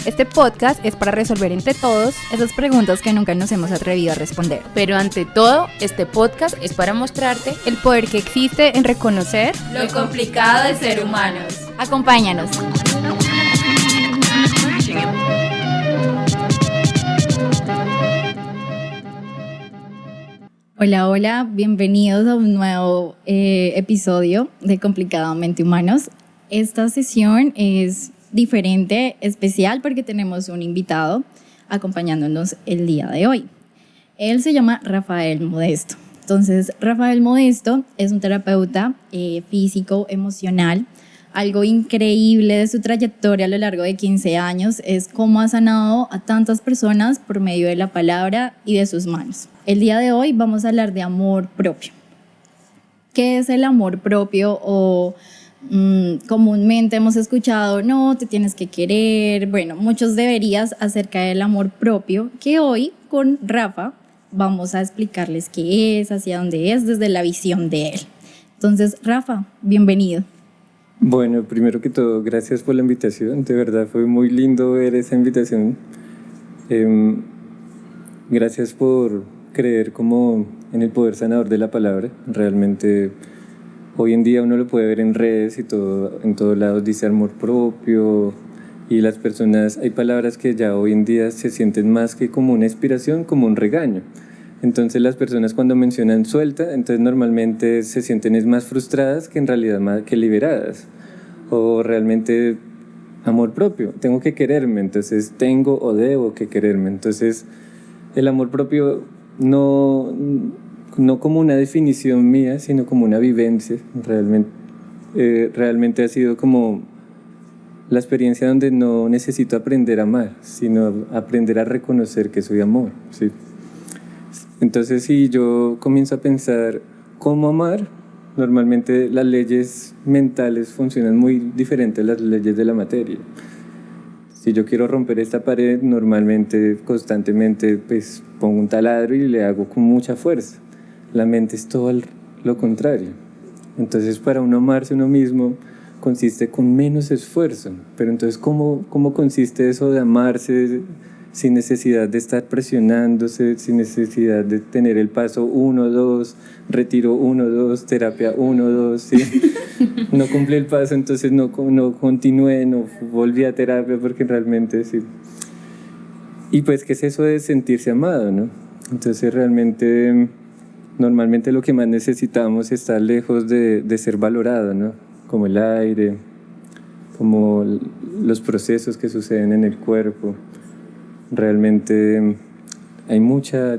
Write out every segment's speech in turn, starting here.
Este podcast es para resolver entre todos esas preguntas que nunca nos hemos atrevido a responder. Pero ante todo, este podcast es para mostrarte el poder que existe en reconocer lo complicado de ser humanos. Acompáñanos. Hola, hola, bienvenidos a un nuevo episodio de Complicadamente Humanos. Esta sesión es diferente, especial, porque tenemos un invitado acompañándonos el día de hoy. Él se llama Rafael Modesto. Entonces, Rafael Modesto es un terapeuta físico, emocional. Algo increíble de su trayectoria a lo largo de 15 años es cómo ha sanado a tantas personas por medio de la palabra y de sus manos. El día de hoy vamos a hablar de amor propio. ¿Qué es el amor propio? O comúnmente hemos escuchado, no, te tienes que querer, bueno, muchos deberías acerca del amor propio, que hoy con Rafa vamos a explicarles qué es, hacia dónde es, desde la visión de él. Entonces, Rafa, bienvenido. Bueno, primero que todo, gracias por la invitación, de verdad fue muy lindo ver esa invitación. Gracias por creer como en el poder sanador de la palabra. Realmente hoy en día uno lo puede ver en redes y todo, en todos lados dice amor propio, y las personas, hay palabras que ya hoy en día se sienten más que como una inspiración, como un regaño. Entonces las personas cuando mencionan suelta, entonces normalmente se sienten es más frustradas que en realidad más que liberadas. O realmente amor propio, tengo que quererme, entonces tengo o debo que quererme. Entonces el amor propio no como una definición mía, sino como una vivencia. Realmente ha sido como la experiencia donde no necesito aprender a amar, sino aprender a reconocer que soy amor, ¿sí? Entonces, si yo comienzo a pensar cómo amar, normalmente las leyes mentales funcionan muy diferentes a las leyes de la materia. Si yo quiero romper esta pared, normalmente, constantemente, pues pongo un taladro y le hago con mucha fuerza. La mente es todo lo contrario. Entonces, para uno amarse uno mismo consiste con menos esfuerzo. Pero entonces, ¿cómo consiste eso de amarse sin necesidad de estar presionándose, sin necesidad de tener el paso 1, 2, retiro 1, 2, terapia 1, 2, ¿sí? No cumplí el paso, entonces no continué, no volví a terapia porque realmente sí. Y pues, ¿qué es eso de sentirse amado, no? Entonces realmente, normalmente lo que más necesitamos es estar lejos de ser valorado, ¿no? Como el aire, como los procesos que suceden en el cuerpo. Realmente hay mucha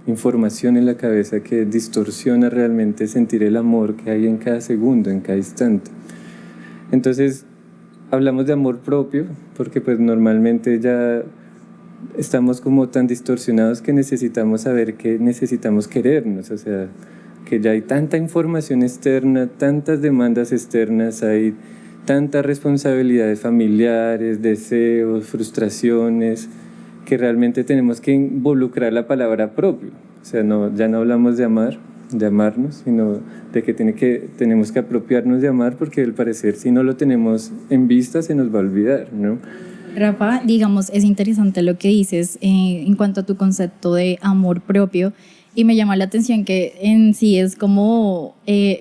información en la cabeza que distorsiona realmente sentir el amor que hay en cada segundo, en cada instante. Entonces, hablamos de amor propio porque pues normalmente ya estamos como tan distorsionados que necesitamos saber que necesitamos querernos, o sea, que ya hay tanta información externa, tantas demandas externas, hay tantas responsabilidades familiares, deseos, frustraciones, que realmente tenemos que involucrar la palabra propio. O sea, ya no hablamos de amar, de amarnos, sino de que tenemos que apropiarnos de amar, porque al parecer si no lo tenemos en vista se nos va a olvidar, ¿no? Rafa, digamos, es interesante lo que dices en cuanto a tu concepto de amor propio, y me llama la atención que en sí es como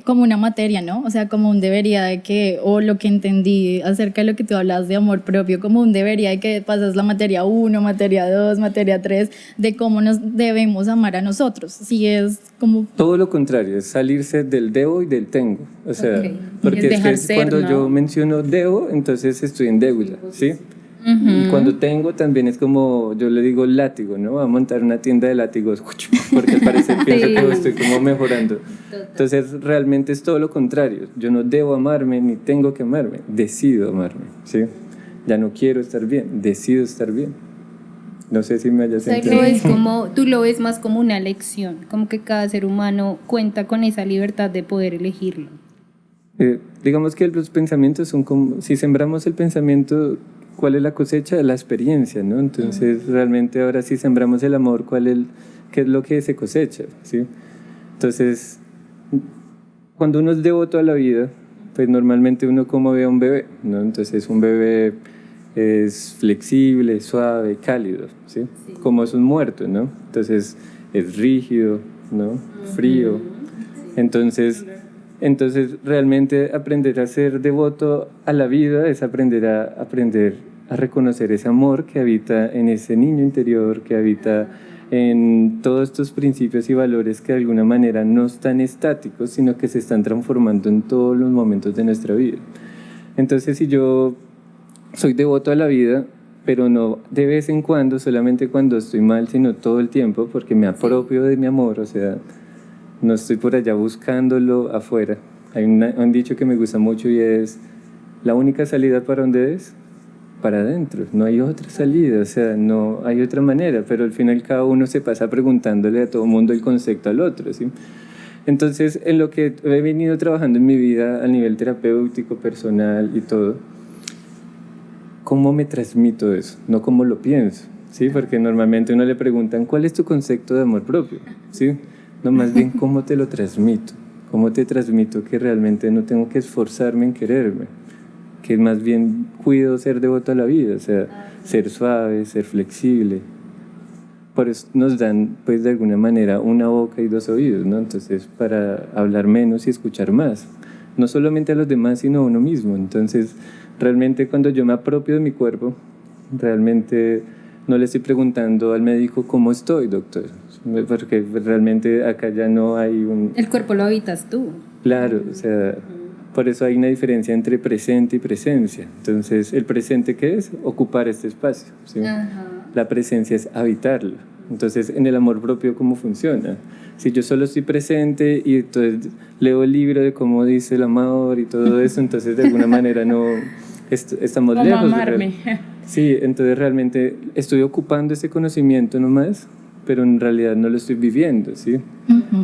una materia, ¿no? O sea, como un debería de que, o lo que entendí acerca de lo que tú hablas de amor propio, como un debería de que pasas la materia 1, materia 2, materia 3, de cómo nos debemos amar a nosotros. Sí, es como... Todo lo contrario, es salirse del debo y del tengo. O sea, okay. Porque es que ser, cuando, ¿no? Yo menciono debo, entonces estoy en deuda, ¿sí? Y cuando tengo también es como, yo le digo látigo, ¿no? Voy a montar una tienda de látigos, porque al parecer pienso que estoy como mejorando. Entonces realmente es todo lo contrario. Yo no debo amarme ni tengo que amarme, decido amarme, ¿sí? Ya no quiero estar bien, decido estar bien. No sé si me hayas entendido. Tú lo ves más como una elección, como que cada ser humano cuenta con esa libertad de poder elegirlo. Digamos que los pensamientos son como, si sembramos el pensamiento, ¿cuál es la cosecha? La experiencia, ¿no? Entonces, realmente ahora si sembramos el amor, ¿qué es lo que se cosecha? ¿Sí? Entonces, cuando uno es devoto a la vida, pues normalmente uno como ve a un bebé, ¿no? Entonces, un bebé es flexible, suave, cálido, ¿sí? Como es un muerto, ¿no? Entonces es rígido, ¿no? Frío. Entonces realmente aprender a ser devoto a la vida es aprender a reconocer ese amor que habita en ese niño interior, que habita en todos estos principios y valores que de alguna manera no están estáticos, sino que se están transformando en todos los momentos de nuestra vida. Entonces, si yo soy devoto a la vida, pero no de vez en cuando, solamente cuando estoy mal, sino todo el tiempo, porque me apropio de mi amor, o sea, no estoy por allá buscándolo afuera. Hay un dicho que me gusta mucho y es, la única salida para dónde es, para adentro, no hay otra salida, o sea, no hay otra manera, pero al final cada uno se pasa preguntándole a todo mundo el concepto al otro, ¿sí? Entonces, en lo que he venido trabajando en mi vida a nivel terapéutico, personal y todo, ¿cómo me transmito eso? No cómo lo pienso, ¿sí? Porque normalmente a uno le preguntan, ¿cuál es tu concepto de amor propio? ¿Sí? No, más bien, ¿cómo te lo transmito? ¿Cómo te transmito que realmente no tengo que esforzarme en quererme? Que más bien cuido ser devoto a la vida, o sea, ser suave, ser flexible. Por eso nos dan, pues, de alguna manera, una boca y dos oídos, ¿no? Entonces, para hablar menos y escuchar más. No solamente a los demás, sino a uno mismo. Entonces, realmente cuando yo me apropio de mi cuerpo, realmente no le estoy preguntando al médico cómo estoy, doctor, porque realmente acá ya no hay un... El cuerpo lo habitas tú. Claro, o sea, por eso hay una diferencia entre presente y presencia. Entonces, ¿el presente qué es? Ocupar este espacio, ¿sí? La presencia es habitarlo. Entonces, en el amor propio, ¿cómo funciona? Si yo solo estoy presente y entonces leo el libro de cómo dice el amor y todo eso, entonces de alguna manera no estamos ¿Cómo lejos. amarme? Sí, entonces realmente estoy ocupando ese conocimiento nomás, pero en realidad no lo estoy viviendo, ¿sí?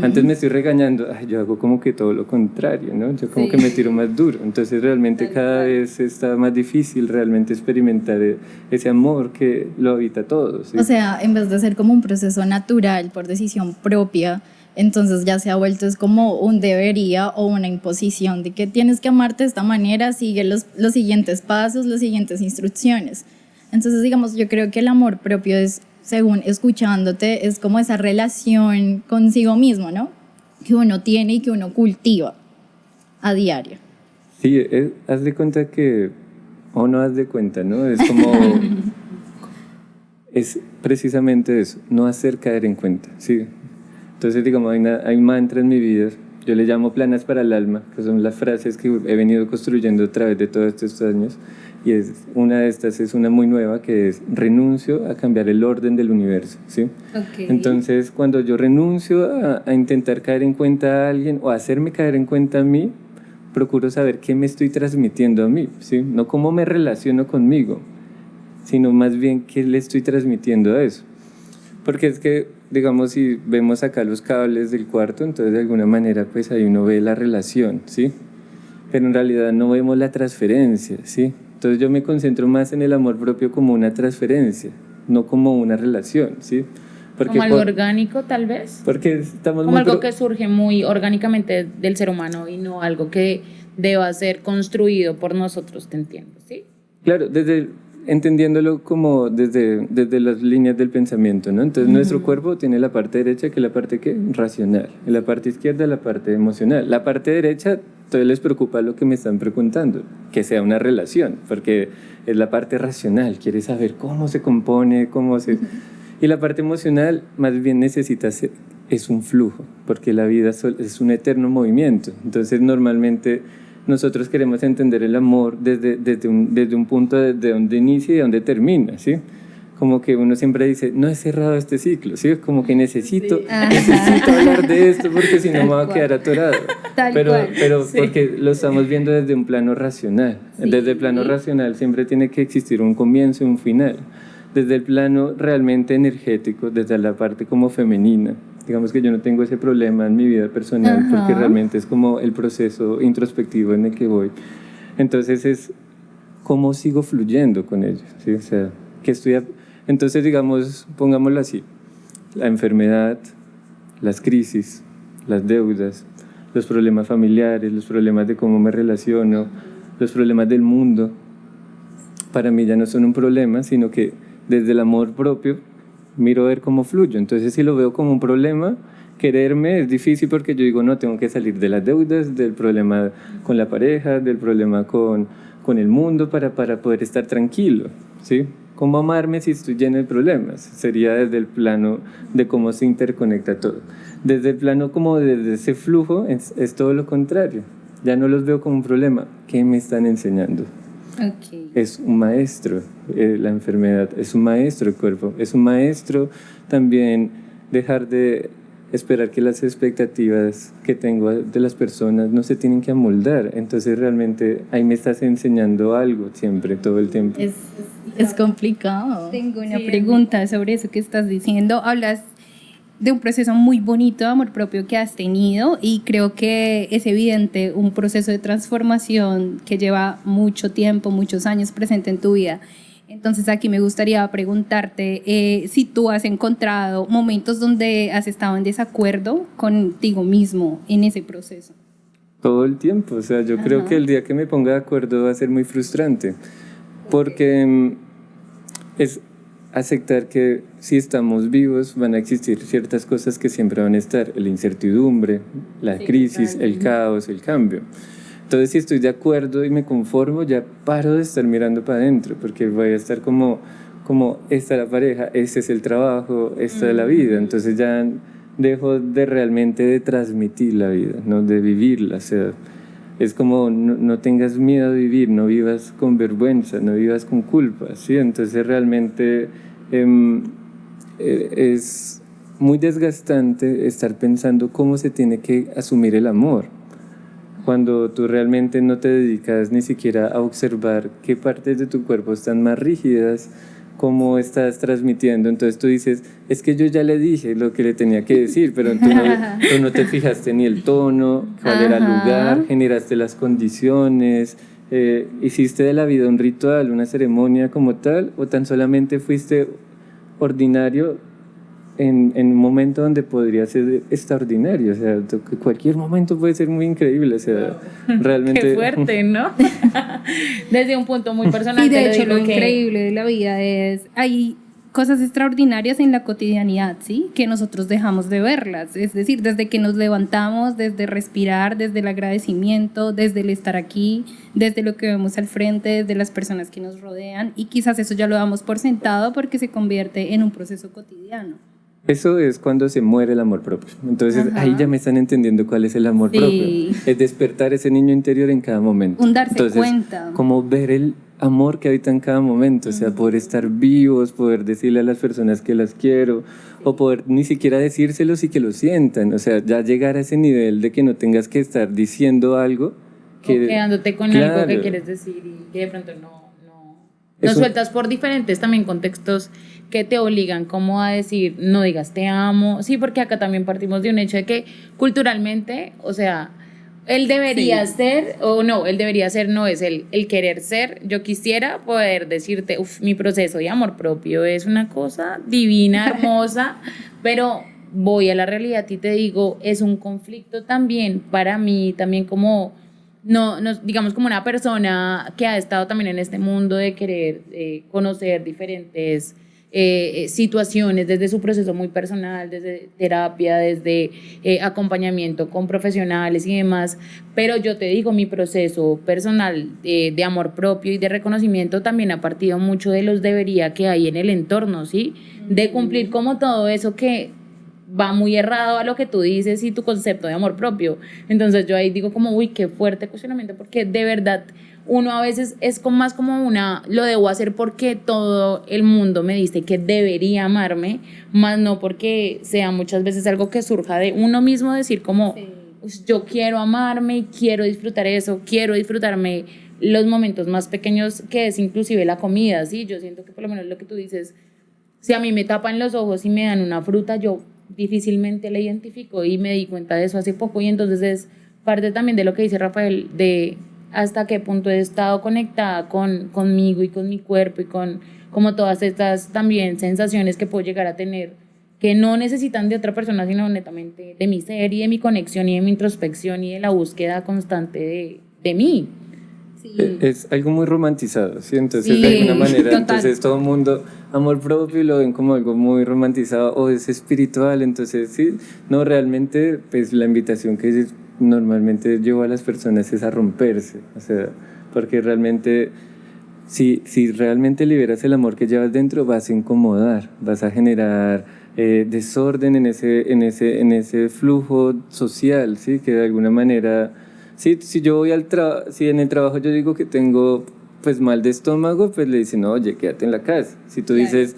Antes me estoy regañando, ay, yo hago como que todo lo contrario, ¿no? Yo como que me tiro más duro. Entonces realmente cada vez está más difícil realmente experimentar ese amor que lo habita todo, ¿sí? O sea, en vez de ser como un proceso natural por decisión propia, entonces ya se ha vuelto es como un debería o una imposición de que tienes que amarte de esta manera, sigue los siguientes pasos, las siguientes instrucciones. Entonces, digamos, yo creo que el amor propio es, según escuchándote, es como esa relación consigo mismo, ¿no? Que uno tiene y que uno cultiva a diario. Sí, haz de cuenta que, o no haz de cuenta, ¿no? Es como, es precisamente eso, no hacer caer en cuenta, ¿sí? Entonces, digamos, hay un mantra en mi vida, yo le llamo planas para el alma, que son las frases que he venido construyendo a través de todos estos años, y una de estas es una muy nueva, que es renuncio a cambiar el orden del universo, ¿sí? Okay. Entonces, cuando yo renuncio a intentar caer en cuenta a alguien o a hacerme caer en cuenta a mí, procuro saber qué me estoy transmitiendo a mí, ¿sí? No cómo me relaciono conmigo, sino más bien qué le estoy transmitiendo a eso. Porque es que, digamos, si vemos acá los cables del cuarto, entonces de alguna manera pues ahí uno ve la relación, ¿sí? Pero en realidad no vemos la transferencia, ¿sí? Entonces yo me concentro más en el amor propio como una transferencia, no como una relación, ¿sí? Porque como algo orgánico, tal vez. Porque estamos como algo que surge muy orgánicamente del ser humano y no algo que deba ser construido por nosotros, te entiendo, ¿sí? Claro, entendiéndolo como desde las líneas del pensamiento, ¿no? Entonces nuestro cuerpo tiene la parte derecha, que es la parte ¿qué? Racional, y la parte izquierda la parte emocional. La parte derecha, entonces les preocupa lo que me están preguntando, que sea una relación, porque es la parte racional, quiere saber cómo se compone, Y la parte emocional más bien es un flujo, porque la vida es un eterno movimiento. Entonces normalmente nosotros queremos entender el amor desde un punto de donde inicia y de donde termina, ¿sí? Como que uno siempre dice, no he cerrado este ciclo, ¿sí? Como que necesito hablar de esto porque si no me va a quedar atorado. Pero sí. Porque lo estamos viendo desde un plano racional. Sí. Desde el plano racional siempre tiene que existir un comienzo y un final. Desde el plano realmente energético, desde la parte como femenina, digamos que yo no tengo ese problema en mi vida personal porque realmente es como el proceso introspectivo en el que voy. Entonces es cómo sigo fluyendo con ello, ¿sí? O sea, entonces digamos, pongámoslo así, la enfermedad, las crisis, las deudas, los problemas familiares, los problemas de cómo me relaciono, los problemas del mundo, para mí ya no son un problema, sino que desde el amor propio miro a ver cómo fluyo. Entonces si lo veo como un problema, quererme es difícil porque yo digo, no, tengo que salir de las deudas, del problema con la pareja, del problema con el mundo para poder estar tranquilo, ¿sí? ¿Cómo amarme si estoy lleno de problemas? Sería desde el plano de cómo se interconecta todo. Desde el plano como desde ese flujo es todo lo contrario. Ya no los veo como un problema. ¿Qué me están enseñando? Okay. Es un maestro, la enfermedad es un maestro, el cuerpo es un maestro. También dejar de esperar que las expectativas que tengo de las personas no se tienen que amoldar. Entonces realmente ahí me estás enseñando algo siempre, todo el tiempo. Es complicado. Tengo una pregunta sobre eso que estás diciendo. Hablas de un proceso muy bonito de amor propio que has tenido y creo que es evidente un proceso de transformación que lleva mucho tiempo, muchos años presente en tu vida. Entonces aquí me gustaría preguntarte si tú has encontrado momentos donde has estado en desacuerdo contigo mismo en ese proceso. Todo el tiempo, o sea, yo creo que el día que me ponga de acuerdo va a ser muy frustrante, porque es aceptar que si estamos vivos van a existir ciertas cosas que siempre van a estar, la incertidumbre, la crisis, el caos, el cambio. Entonces si estoy de acuerdo y me conformo, ya paro de estar mirando para adentro, porque voy a estar como esta es la pareja, este es el trabajo, esta es la vida. Entonces ya dejo de realmente de transmitir la vida, ¿no? De vivirla. O sea, es como no tengas miedo a vivir, no vivas con vergüenza, no vivas con culpa, ¿sí? Entonces realmente es muy desgastante estar pensando cómo se tiene que asumir el amor, cuando tú realmente no te dedicas ni siquiera a observar qué partes de tu cuerpo están más rígidas, cómo estás transmitiendo. Entonces tú dices, es que yo ya le dije lo que le tenía que decir, pero tú no te fijaste ni el tono, cuál era el lugar, generaste las condiciones, hiciste de la vida un ritual, una ceremonia como tal, o tan solamente fuiste ordinario en un momento donde podría ser extraordinario. O sea, cualquier momento puede ser muy increíble. O sea, realmente... Qué fuerte, ¿no? Desde un punto muy personal. Y de hecho lo que increíble de la vida es, hay cosas extraordinarias en la cotidianidad, ¿sí? Que nosotros dejamos de verlas. Es decir, desde que nos levantamos, desde respirar, desde el agradecimiento, desde el estar aquí, desde lo que vemos al frente, desde las personas que nos rodean. Y quizás eso ya lo damos por sentado porque se convierte en un proceso cotidiano. Eso es cuando se muere el amor propio. Entonces ahí ya me están entendiendo cuál es el amor propio. Es despertar ese niño interior en cada momento. Un darse Entonces, cuenta. como ver el amor que habita en cada momento, o sea, poder estar vivos, poder decirle a las personas que las quiero, o poder ni siquiera decírselos y que lo sientan. O sea, ya llegar a ese nivel de que no tengas que estar diciendo algo que, o quedándote con algo que quieres decir y que de pronto no sueltas por diferentes también contextos que te obligan como a decir, no digas te amo. Sí, porque acá también partimos de un hecho de que culturalmente, o sea, él debería ser, o no, él debería ser, no es el querer ser. Yo quisiera poder decirte, mi proceso de amor propio es una cosa divina, hermosa, pero voy a la realidad y te digo, es un conflicto también para mí, también como... No, digamos como una persona que ha estado también en este mundo de querer conocer diferentes situaciones desde su proceso muy personal, desde terapia, desde acompañamiento con profesionales y demás, pero yo te digo, mi proceso personal de amor propio y de reconocimiento también ha partido mucho de los debería que hay en el entorno, ¿sí? De cumplir como todo eso que va muy errado a lo que tú dices y tu concepto de amor propio. Entonces yo ahí digo como, uy, qué fuerte cuestionamiento, porque de verdad uno a veces es más como lo debo hacer porque todo el mundo me dice que debería amarme, más no porque sea muchas veces algo que surja de uno mismo, decir como, yo quiero amarme y quiero disfrutar eso, quiero disfrutarme los momentos más pequeños, que es inclusive la comida, ¿sí? Yo siento que por lo menos lo que tú dices, si a mí me tapan los ojos y me dan una fruta, yo difícilmente la identifico y me di cuenta de eso hace poco, y entonces es parte también de lo que dice Rafael, de hasta qué punto he estado conectada conmigo y con mi cuerpo y con como todas estas también sensaciones que puedo llegar a tener que no necesitan de otra persona sino netamente de mi ser y de mi conexión y de mi introspección y de la búsqueda constante de mí, Es algo muy romantizado, ¿sí? Entonces, Sí, de alguna manera, total. entonces todo el mundo, amor propio, lo ven como algo muy romantizado o es espiritual, entonces, sí, no, realmente, pues la invitación que normalmente llevo a las personas es a romperse, o sea, porque realmente, si realmente liberas el amor que llevas dentro, vas a incomodar, vas a generar desorden en ese flujo social, ¿sí? Que de alguna manera... Si yo voy si en el trabajo yo digo que tengo pues mal de estómago, pues le dicen, no, oye, quédate en la casa. Si tú dices,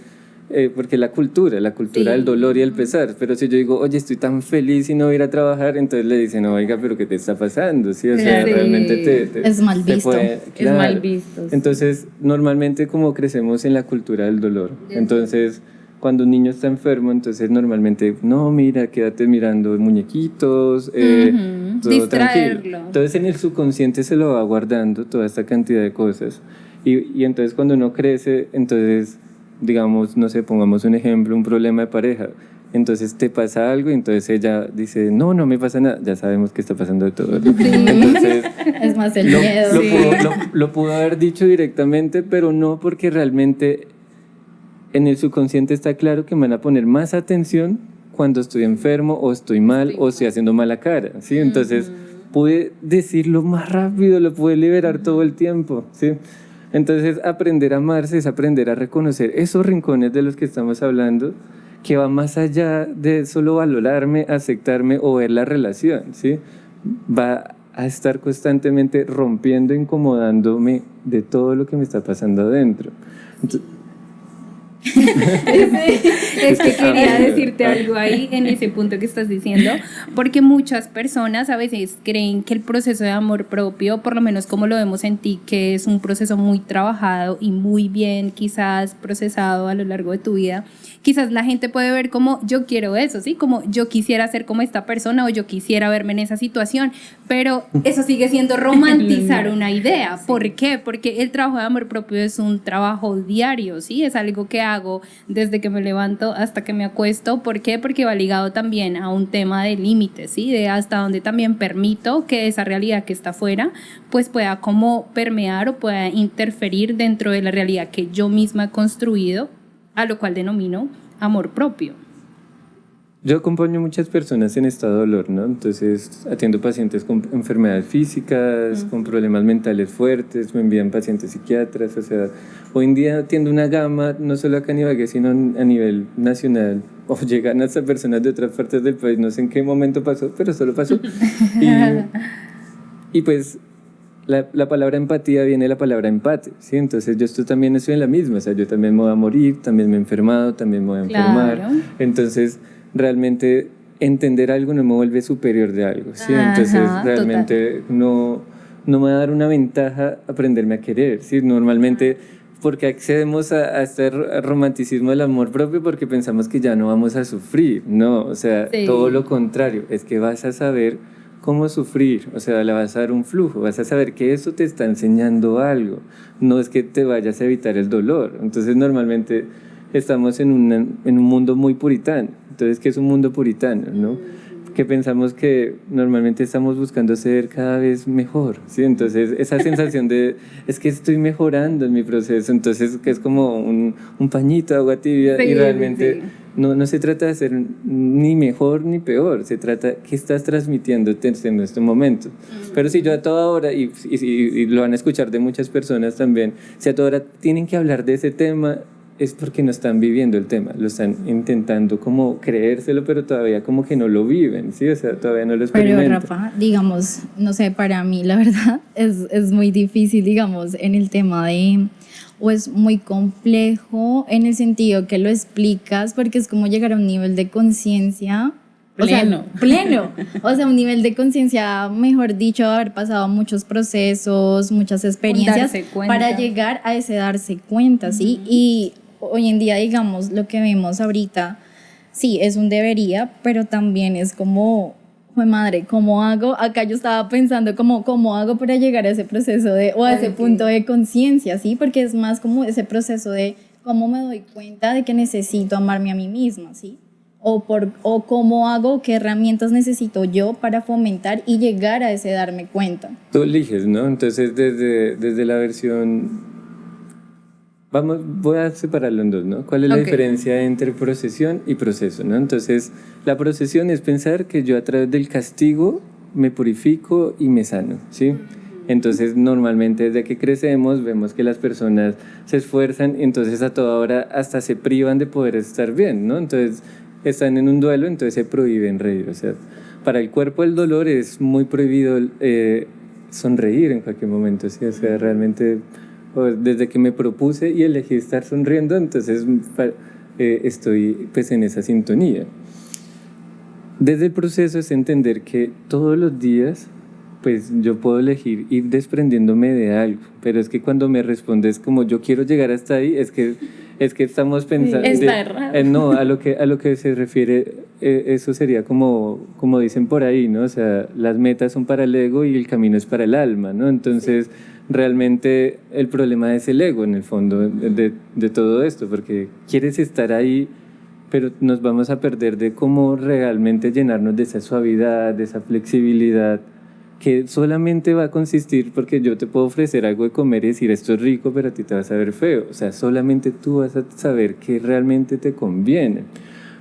porque la cultura del dolor y el pesar, pero si yo digo, oye, estoy tan feliz y no voy a ir a trabajar, entonces le dicen, no, oiga, pero ¿qué te está pasando? ¿Sí? O sea, realmente es mal visto. Es mal visto. Sí. Entonces, normalmente como crecemos en la cultura del dolor, entonces... Cuando un niño está enfermo, entonces normalmente, no, mira, quédate mirando muñequitos, todo distraerlo. tranquilo. Entonces en el subconsciente se lo va guardando toda esta cantidad de cosas. Y entonces cuando uno crece, entonces, digamos, no sé, pongamos un ejemplo, un problema de pareja. Entonces te pasa algo y entonces ella dice, no, no me pasa nada. Ya sabemos que está pasando de todo. Sí. Entonces, es más el miedo. lo pudo haber dicho directamente, pero no, porque realmente... En el subconsciente está claro que me van a poner más atención cuando estoy enfermo o estoy mal o estoy haciendo mala cara, ¿sí? Entonces pude decirlo más rápido, lo pude liberar todo el tiempo, ¿sí? Entonces aprender a amarse es aprender a reconocer esos rincones de los que estamos hablando, que va más allá de solo valorarme, aceptarme o ver la relación, ¿sí? Va a estar constantemente rompiendo, incomodándome de todo lo que me está pasando adentro. Entonces, Es que quería decirte algo ahí en ese punto que estás diciendo, porque muchas personas a veces creen que el proceso de amor propio, por lo menos como lo vemos en ti, que es un proceso muy trabajado y muy bien quizás procesado a lo largo de tu vida, quizás la gente puede ver como yo quiero eso, ¿sí? Como yo quisiera ser como esta persona o yo quisiera verme en esa situación, pero eso sigue siendo romantizar una idea. ¿Por qué? Porque el trabajo de amor propio es un trabajo diario, ¿sí? Es algo que hago desde que me levanto hasta que me acuesto. ¿Por qué? Porque va ligado también a un tema de límites, ¿sí? De hasta donde también permito que esa realidad que está afuera pues pueda como permear o pueda interferir dentro de la realidad que yo misma he construido, a lo cual denomino amor propio. Yo acompaño a muchas personas en estado de dolor, ¿no? Entonces atiendo pacientes con enfermedades físicas, con problemas mentales fuertes, me envían pacientes psiquiatras, o sea, hoy en día atiendo una gama, no solo acá en Ibagué, sino a nivel nacional, o llegan hasta personas de otras partes del país, no sé en qué momento pasó, pero solo pasó. Y pues la palabra empatía viene de la palabra empate, ¿sí? Entonces yo también estoy en la misma, o sea, yo también me voy a morir, también me he enfermado, también me voy a enfermar, Claro. entonces realmente entender algo no me vuelve superior de algo, ¿sí? Entonces realmente no me va a dar una ventaja aprenderme a querer, ¿sí? Normalmente porque accedemos a este romanticismo del amor propio porque pensamos que ya no vamos a sufrir, no, o sea, todo lo contrario, es que vas a saber cómo sufrir, o sea, le vas a dar un flujo, vas a saber que eso te está enseñando algo, no es que te vayas a evitar el dolor. Entonces normalmente estamos en un mundo muy puritano. Entonces, ¿qué es un mundo puritano, no? Que pensamos que normalmente estamos buscando ser cada vez mejor, ¿sí? Entonces esa sensación de, es que estoy mejorando en mi proceso, entonces que es como un pañito de agua tibia, y realmente no se trata de ser ni mejor ni peor, se trata qué estás transmitiéndote en este momento. Pero si yo a toda hora, y lo van a escuchar de muchas personas también, si a toda hora tienen que hablar de ese tema, es porque no están viviendo el tema, lo están intentando como creérselo, pero todavía como que no lo viven, ¿sí? O sea, todavía no lo experimentan. Pero Rafa, digamos, no sé, para mí la verdad es muy difícil, digamos, en el tema de, o es muy complejo en el sentido que lo explicas, porque es como llegar a un nivel de conciencia pleno. O sea, un nivel de conciencia, mejor dicho, haber pasado muchos procesos, muchas experiencias para llegar a ese darse cuenta, ¿sí? Y hoy en día, digamos, lo que vemos ahorita, sí, es un debería, pero también es como, ¡jue madre! ¿Cómo hago? Acá yo estaba pensando ¿cómo hago para llegar a ese proceso o a ese punto de conciencia, ¿sí? Porque es más como ese proceso de cómo me doy cuenta de que necesito amarme a mí misma, ¿sí? o cómo hago, qué herramientas necesito yo para fomentar y llegar a ese darme cuenta. Tú eliges, ¿no? Entonces desde la versión... voy a separarlo en dos, ¿no? ¿Cuál es la diferencia entre procesión y proceso, ¿no? Entonces, la procesión es pensar que yo a través del castigo me purifico y me sano, ¿sí? Entonces, normalmente desde que crecemos vemos que las personas se esfuerzan, entonces a toda hora hasta se privan de poder estar bien, ¿no? Entonces, están en un duelo, entonces se prohíben reír. O sea, para el cuerpo el dolor es muy prohibido sonreír en cualquier momento, ¿sí? O sea, realmente... Desde que me propuse y elegí estar sonriendo, entonces estoy pues en esa sintonía. Desde el proceso es entender que todos los días pues yo puedo elegir ir desprendiéndome de algo, pero es que cuando me respondes como yo quiero llegar hasta ahí, es que estamos pensando... Está errado. No, a lo que se refiere, eso sería como dicen por ahí, ¿no? O sea, las metas son para el ego y el camino es para el alma, ¿no? Entonces... Realmente el problema es el ego en el fondo de todo esto, porque quieres estar ahí, pero nos vamos a perder de cómo realmente llenarnos de esa suavidad, de esa flexibilidad, que solamente va a consistir porque yo te puedo ofrecer algo de comer y decir esto es rico, pero a ti te va a saber feo. O sea, solamente tú vas a saber qué realmente te conviene.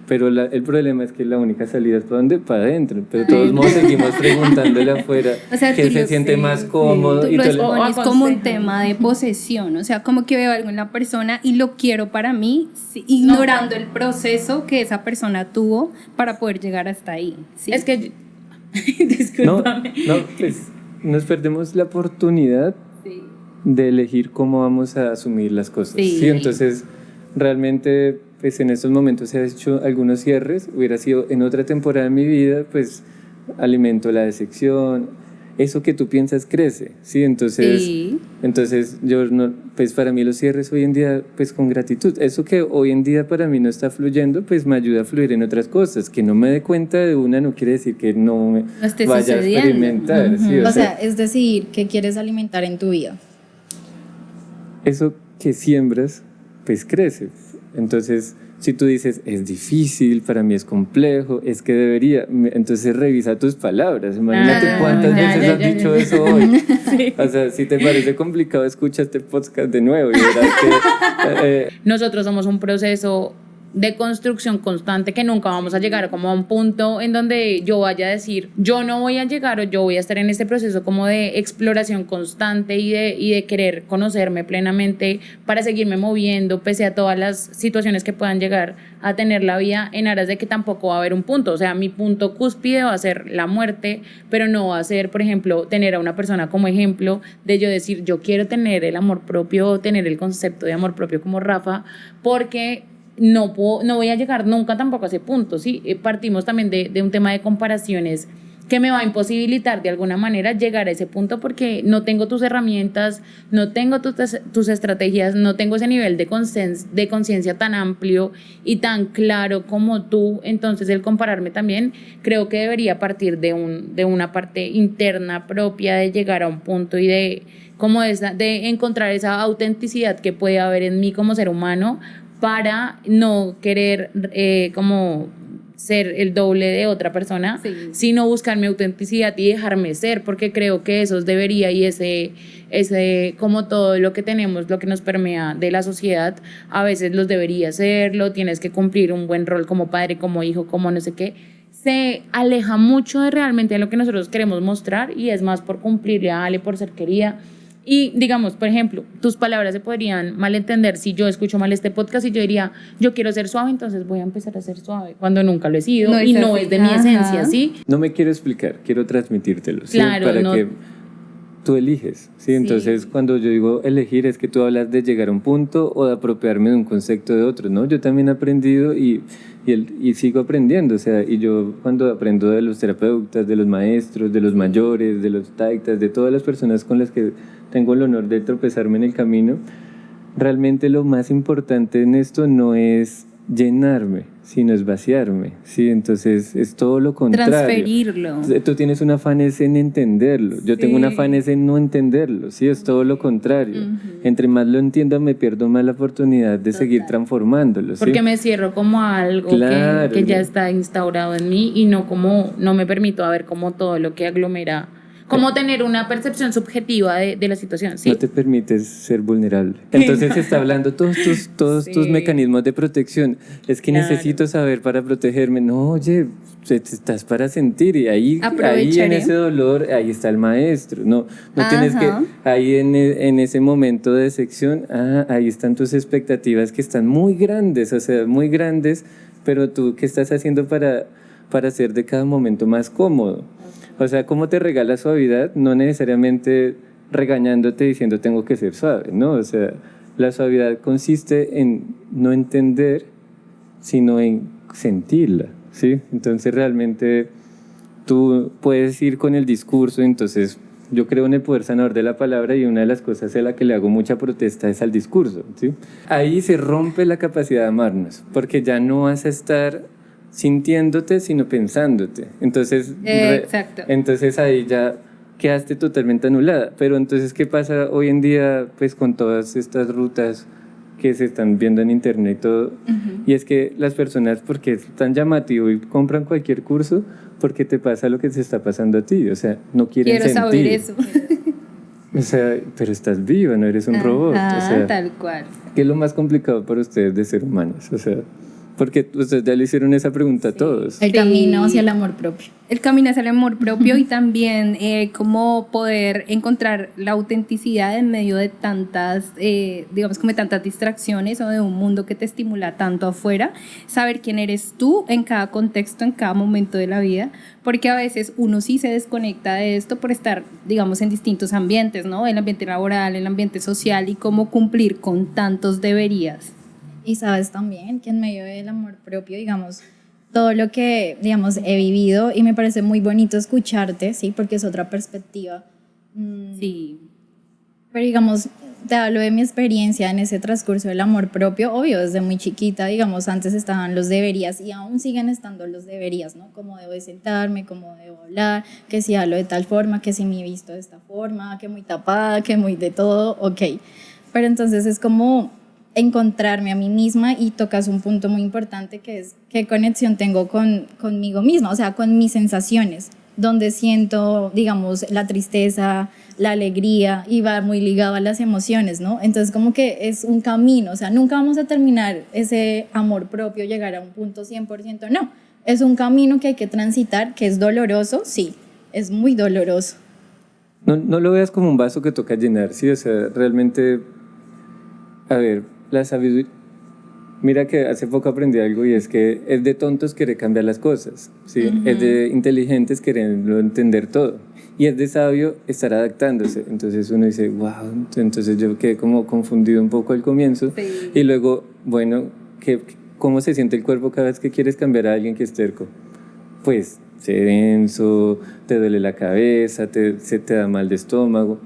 Pero el problema es que la única salida es para dónde, para adentro. Pero de todos modos seguimos preguntándole afuera, o sea, qué se siente más cómodo. Tú lo expones como un tema de posesión, o sea, como que veo algo en la persona y lo quiero para mí, ignorando el proceso que esa persona tuvo para poder llegar hasta ahí. ¿Sí? Es que... Discúlpame. No, pues nos perdemos la oportunidad de elegir cómo vamos a asumir las cosas. Sí, entonces realmente... pues en estos momentos se han hecho algunos cierres, hubiera sido en otra temporada de mi vida, pues alimento la decepción, eso que tú piensas crece, ¿sí? Entonces yo no, pues para mí los cierres hoy en día, pues con gratitud, eso que hoy en día para mí no está fluyendo, pues me ayuda a fluir en otras cosas, que no me dé cuenta de una no quiere decir que no vaya a experimentar. ¿Sí? O sea, es decir, ¿qué quieres alimentar en tu vida? Eso que siembras, pues crece. Entonces, si tú dices, es difícil, para mí es complejo, es que debería, entonces revisa tus palabras. Imagínate cuántas veces has dicho eso hoy. Sí. O sea, si te parece complicado, escucha este podcast de nuevo y verás que... Nosotros somos un proceso de construcción constante que nunca vamos a llegar como a un punto en donde yo vaya a decir yo no voy a llegar o yo voy a estar en este proceso como de exploración constante y de querer conocerme plenamente para seguirme moviendo pese a todas las situaciones que puedan llegar a tener la vida, en aras de que tampoco va a haber un punto, o sea, mi punto cúspide va a ser la muerte, pero no va a ser, por ejemplo, tener a una persona como ejemplo de yo decir yo quiero tener el amor propio o tener el concepto de amor propio como Rafa, porque no voy a llegar nunca tampoco a ese punto, ¿sí? Partimos también de un tema de comparaciones que me va a imposibilitar de alguna manera llegar a ese punto porque no tengo tus herramientas, no tengo tus estrategias, no tengo ese nivel de conciencia tan amplio y tan claro como tú. Entonces el compararme también creo que debería partir de una parte interna propia, de llegar a un punto y de encontrar esa autenticidad que puede haber en mí como ser humano, para no querer como ser el doble de otra persona, sino buscar mi autenticidad y dejarme ser, porque creo que eso debería, y ese como todo lo que tenemos, lo que nos permea de la sociedad, a veces los debería hacerlo, tienes que cumplir un buen rol como padre, como hijo, como no sé qué, se aleja mucho de realmente de lo que nosotros queremos mostrar y es más por cumplirle a Ale, por ser querida. Y digamos, por ejemplo, tus palabras se podrían malentender si yo escucho mal este podcast y yo diría, yo quiero ser suave, entonces voy a empezar a ser suave, cuando nunca lo he sido y no es de mi esencia, ¿sí? No me quiero explicar, quiero transmitírtelo, ¿sí? Claro, para que tú eliges, ¿sí? Entonces, cuando yo digo elegir, es que tú hablas de llegar a un punto o de apropiarme de un concepto de otro, ¿no? Yo también he aprendido y sigo aprendiendo, o sea, y yo cuando aprendo de los terapeutas, de los maestros, de los mayores, de los taitas, de todas las personas con las que tengo el honor de tropezarme en el camino, realmente lo más importante en esto no es llenarme, sino es vaciarme, ¿sí? Entonces es todo lo contrario. Transferirlo. Tú tienes un afán es en entenderlo, yo tengo un afán es en no entenderlo, ¿sí? Es todo lo contrario. Entre más lo entiendo, me pierdo más la oportunidad de seguir transformándolo, ¿sí? Porque me cierro como a algo Claro. que ya está instaurado en mí y no me permito a ver como todo lo que aglomera, como tener una percepción subjetiva de la situación, ¿sí? No te permites ser vulnerable. Entonces se está hablando todos tus mecanismos de protección. Es que necesito saber para protegerme. No, oye, estás para sentir y ahí en ese dolor, ahí está el maestro. No tienes que, ahí en ese momento de sección, ahí están tus expectativas que están muy grandes, o sea, muy grandes, pero tú, ¿qué estás haciendo para hacer de cada momento más cómodo? O sea, ¿cómo te regala suavidad? No necesariamente regañándote diciendo tengo que ser suave, ¿no? O sea, la suavidad consiste en no entender, sino en sentirla, ¿sí? Entonces realmente tú puedes ir con el discurso, entonces yo creo en el poder sanador de la palabra y una de las cosas a la que le hago mucha protesta es al discurso, ¿sí? Ahí se rompe la capacidad de amarnos, porque ya no vas a estar sintiéndote, sino pensándote. Entonces, exacto. Entonces ahí ya quedaste totalmente anulada. Pero entonces, ¿qué pasa hoy en día pues con todas estas rutas que se están viendo en internet y todo? Y es que las personas, porque es tan llamativo y compran cualquier curso, porque te pasa lo que te está pasando a ti. O sea, no quieren sentir. Quiero saber eso. O sea, pero estás viva, no eres un robot. O sea, tal cual. ¿Qué es lo más complicado para ustedes de ser humanos? O sea, porque ustedes ya le hicieron esa pregunta a todos. El camino hacia el amor propio. El camino hacia el amor propio y también cómo poder encontrar la autenticidad en medio de tantas, digamos, como de tantas distracciones o de un mundo que te estimula tanto afuera. Saber quién eres tú en cada contexto, en cada momento de la vida, porque a veces uno sí se desconecta de esto por estar, digamos, en distintos ambientes, ¿no? El ambiente laboral, el ambiente social y cómo cumplir con tantos deberías. Y sabes también que en medio del amor propio, digamos, todo lo que, digamos, he vivido y me parece muy bonito escucharte, ¿sí? Porque es otra perspectiva. Sí. Pero digamos, te hablo de mi experiencia en ese transcurso del amor propio, obvio, desde muy chiquita, digamos, antes estaban los deberías y aún siguen estando los deberías, ¿no? Cómo debo de sentarme, cómo debo hablar, que si hablo de tal forma, que si me he visto de esta forma, que muy tapada, que muy de todo, ok. Pero entonces es como encontrarme a mí misma y tocas un punto muy importante que es qué conexión tengo conmigo misma, o sea, con mis sensaciones, donde siento, digamos, la tristeza, la alegría y va muy ligado a las emociones, ¿no? Entonces como que es un camino, o sea, nunca vamos a terminar ese amor propio, llegar a un punto 100%, no, es un camino que hay que transitar, que es doloroso, sí, es muy doloroso. No lo veas como un vaso que toca llenar, sí, o sea, realmente, a ver, la sabiduría, mira que hace poco aprendí algo y es que es de tontos querer cambiar las cosas, ¿sí? Es de inteligentes quererlo entender todo y es de sabio estar adaptándose. Entonces uno dice, wow, entonces yo quedé como confundido un poco al comienzo y luego, bueno, ¿cómo se siente el cuerpo cada vez que quieres cambiar a alguien que es terco? Pues se denso, te duele la cabeza, se te da mal de estómago.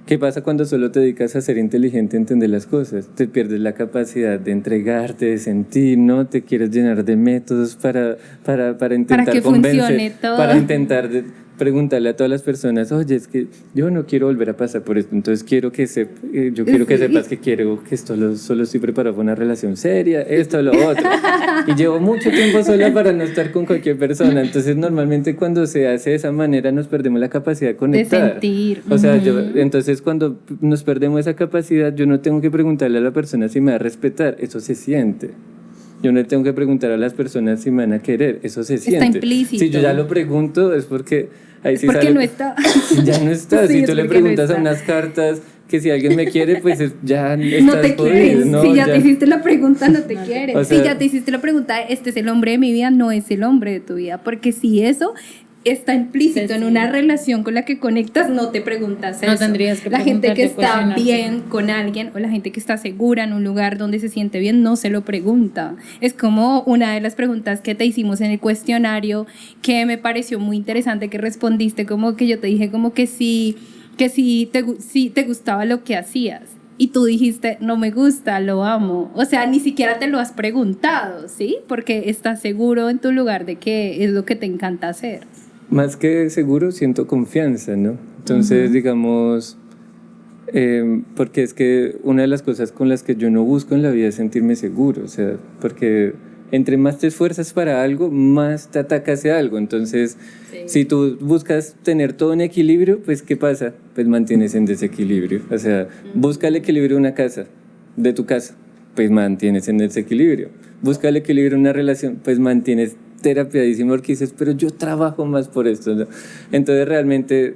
¿Qué pasa cuando solo te dedicas a ser inteligente, a entender las cosas? Te pierdes la capacidad de entregarte, de sentir, ¿no? Te quieres llenar de métodos para intentar para que funcione todo. Para intentar preguntarle a todas las personas, oye, es que yo no quiero volver a pasar por esto, entonces quiero que sepas que quiero que solo estoy preparado para una relación seria, esto, lo otro. Y llevo mucho tiempo sola para no estar con cualquier persona, entonces normalmente cuando se hace de esa manera nos perdemos la capacidad de conectar. De sentir. O sea, entonces cuando nos perdemos esa capacidad, yo no tengo que preguntarle a la persona si me va a respetar, eso se siente. Yo no tengo que preguntar a las personas si me van a querer, eso se siente. Está implícito. Si yo ya lo pregunto es porque ahí sí porque sale, no está. Ya no está. Sí, si tú le preguntas a unas cartas que si alguien me quiere, pues ya estás no te quieres. ¿no? Si ya te hiciste la pregunta, no te quieres. O sea, si ya te hiciste la pregunta, este es el hombre de mi vida, no es el hombre de tu vida. Porque si eso está implícito en una relación con la que conectas, no te preguntas eso. No tendrías que la gente que está cuestionarte. bien con alguien o la gente que está segura en un lugar donde se siente bien no se lo pregunta. Es como una de las preguntas que te hicimos en el cuestionario que me pareció muy interesante que respondiste, como que yo te dije como que sí te gustaba lo que hacías. y tú dijiste, no me gusta, lo amo. O sea, ni siquiera te lo has preguntado, ¿sí? Porque estás seguro en tu lugar de que es lo que te encanta hacer. Más que seguro, siento confianza, ¿no? Entonces, digamos, porque es que una de las cosas con las que yo no busco en la vida es sentirme seguro, o sea, porque entre más te esfuerzas para algo, más te ataca hacia algo. Entonces, si tú buscas tener todo en equilibrio, pues ¿qué pasa? Pues mantienes en desequilibrio. O sea, busca el equilibrio de una casa, de tu casa, pues mantienes en desequilibrio. Busca el equilibrio de una relación, pues mantienes terapiadísimo porque dices, pero yo trabajo más por esto, ¿no? Entonces realmente,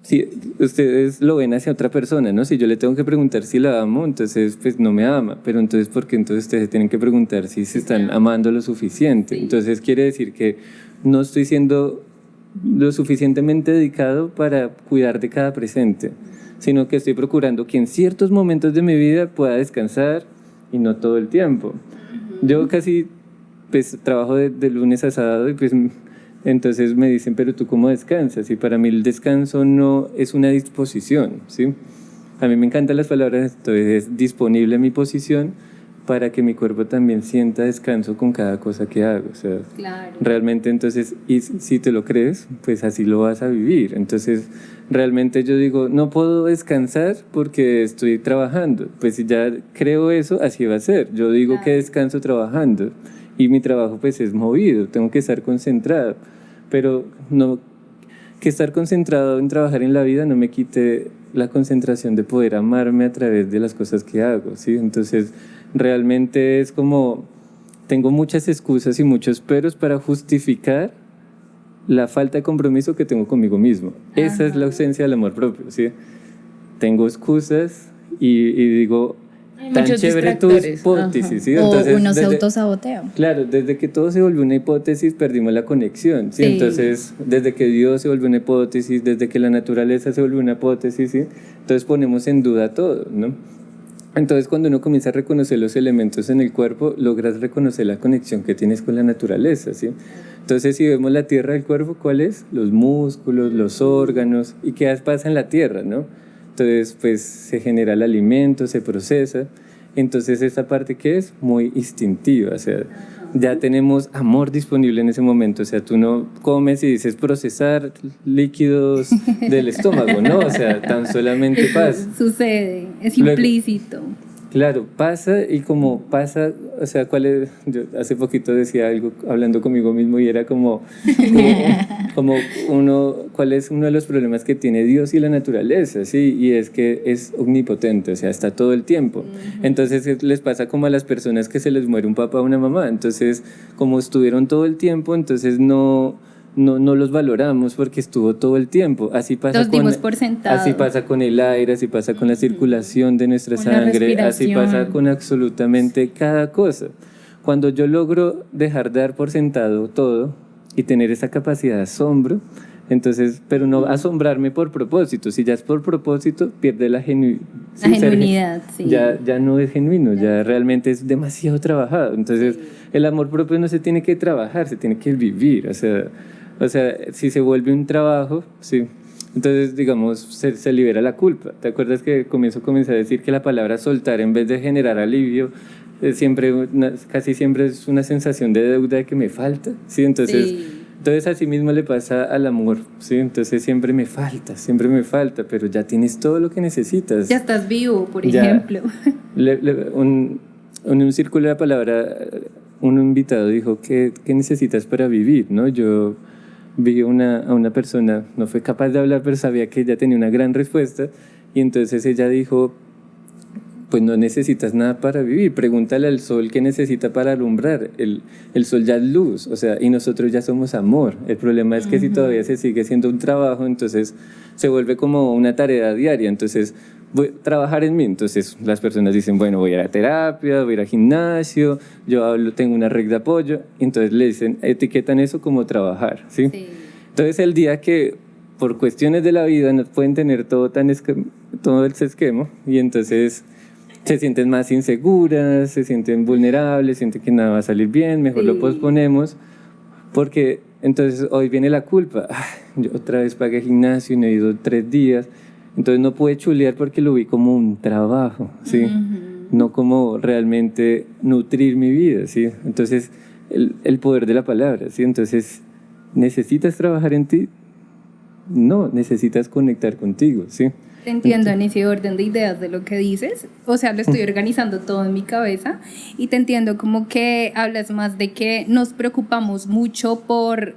si ustedes lo ven hacia otra persona, ¿no? Si yo le tengo que preguntar si la amo, entonces pues no me ama, pero entonces ¿por qué entonces ustedes tienen que preguntar si se están amando lo suficiente? Entonces quiere decir que no estoy siendo lo suficientemente dedicado para cuidar de cada presente, sino que estoy procurando que en ciertos momentos de mi vida pueda descansar y no todo el tiempo. Yo casi pues trabajo de lunes a sábado y pues entonces me dicen, pero ¿tú cómo descansas? Y para mí el descanso no es una disposición, ¿sí? A mí me encantan las palabras, entonces es disponible mi posición para que mi cuerpo también sienta descanso con cada cosa que hago. O sea, claro. Realmente entonces, y si te lo crees, pues así lo vas a vivir. Entonces, realmente yo digo, no puedo descansar porque estoy trabajando. Pues si ya creo eso, así va a ser. Yo digo que descanso trabajando. Y mi trabajo pues es movido, tengo que estar concentrado, pero no, que estar concentrado en trabajar en la vida no me quite la concentración de poder amarme a través de las cosas que hago, ¿sí? Entonces realmente es como, tengo muchas excusas y muchos peros para justificar la falta de compromiso que tengo conmigo mismo. Esa es la ausencia del amor propio, ¿sí? Tengo excusas y digo, tan chévere tu hipótesis, ¿sí? Entonces, o uno se autosabotea. Claro, desde que todo se volvió una hipótesis perdimos la conexión, ¿sí? Entonces, desde que Dios se volvió una hipótesis, desde que la naturaleza se volvió una hipótesis, ¿sí? Entonces ponemos en duda todo, ¿no? Entonces cuando uno comienza a reconocer los elementos en el cuerpo, logras reconocer la conexión que tienes con la naturaleza, ¿sí? Entonces si vemos la tierra del cuerpo, ¿cuál es? Los músculos, los órganos, ¿y qué pasa en la tierra, no? Entonces, pues se genera el alimento, se procesa. Entonces, esta parte que es muy instintiva, o sea, ya tenemos amor disponible en ese momento. O sea, tú no comes y dices procesar líquidos del estómago, ¿no? O sea, tan solamente pasa. Sucede, es implícito. Luego, claro, pasa y como pasa, o sea, yo hace poquito decía algo hablando conmigo mismo y era como ¿cuál es uno de los problemas que tiene Dios y la naturaleza? Sí, y es que es omnipotente, o sea, está todo el tiempo. Entonces les pasa como a las personas que se les muere un papá o una mamá, entonces como estuvieron todo el tiempo, entonces no los valoramos porque estuvo todo el tiempo. Así pasa así pasa con el aire, así pasa con la circulación de nuestra sangre, así pasa con absolutamente cada cosa. Cuando yo logro dejar de dar por sentado todo y tener esa capacidad de asombro, entonces, pero no asombrarme por propósito. Si ya es por propósito, pierde la genuinidad. Sí. Ya no es genuino, ya realmente es demasiado trabajado. Entonces, el amor propio no se tiene que trabajar, se tiene que vivir. O sea, si se vuelve un trabajo, sí, entonces, digamos, se libera la culpa. ¿Te acuerdas que comencé a decir que la palabra soltar, en vez de generar alivio, casi siempre es una sensación de deuda de que me falta? ¿Sí? Entonces así mismo le pasa al amor, ¿sí? Entonces siempre me falta, pero ya tienes todo lo que necesitas. Ya estás vivo, por ejemplo. En un círculo de la palabra, un invitado dijo, ¿qué necesitas para vivir? ¿No? Yo vi a una persona, no fue capaz de hablar, pero sabía que ella tenía una gran respuesta, y entonces ella dijo, pues no necesitas nada para vivir, pregúntale al sol qué necesita para alumbrar, el sol ya es luz, o sea, y nosotros ya somos amor. El problema es que si todavía se sigue siendo un trabajo, entonces se vuelve como una tarea diaria, entonces voy a trabajar en mí, entonces las personas dicen, bueno, voy a ir a terapia, voy a ir al gimnasio, tengo una red de apoyo, entonces le dicen, etiquetan eso como trabajar, ¿sí? Entonces el día que por cuestiones de la vida no pueden tener todo ese esquema, y entonces se sienten más inseguras, se sienten vulnerables, sienten que nada va a salir bien, mejor lo posponemos, porque entonces hoy viene la culpa. Yo otra vez pagué gimnasio y no he ido 3 días, Entonces no pude chulear porque lo vi como un trabajo, ¿sí? No como realmente nutrir mi vida, ¿sí? Entonces, el poder de la palabra, ¿sí? Entonces, ¿necesitas trabajar en ti? No, necesitas conectar contigo, ¿sí? Te entiendo en ese orden de ideas de lo que dices, o sea, lo estoy organizando todo en mi cabeza y te entiendo como que hablas más de que nos preocupamos mucho por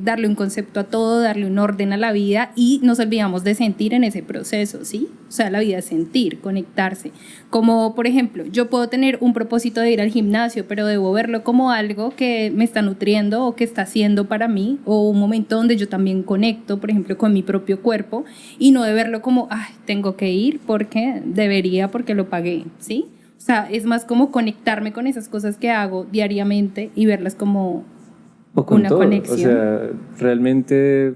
darle un concepto a todo, darle un orden a la vida y nos olvidamos de sentir en ese proceso, ¿sí? O sea, la vida es sentir, conectarse. Como, por ejemplo, yo puedo tener un propósito de ir al gimnasio, pero debo verlo como algo que me está nutriendo o que está haciendo para mí, o un momento donde yo también conecto, por ejemplo, con mi propio cuerpo y no de verlo como, ay, tengo que ir porque debería, porque lo pagué, ¿sí? O sea, es más como conectarme con esas cosas que hago diariamente y verlas como una conexión. O sea, realmente,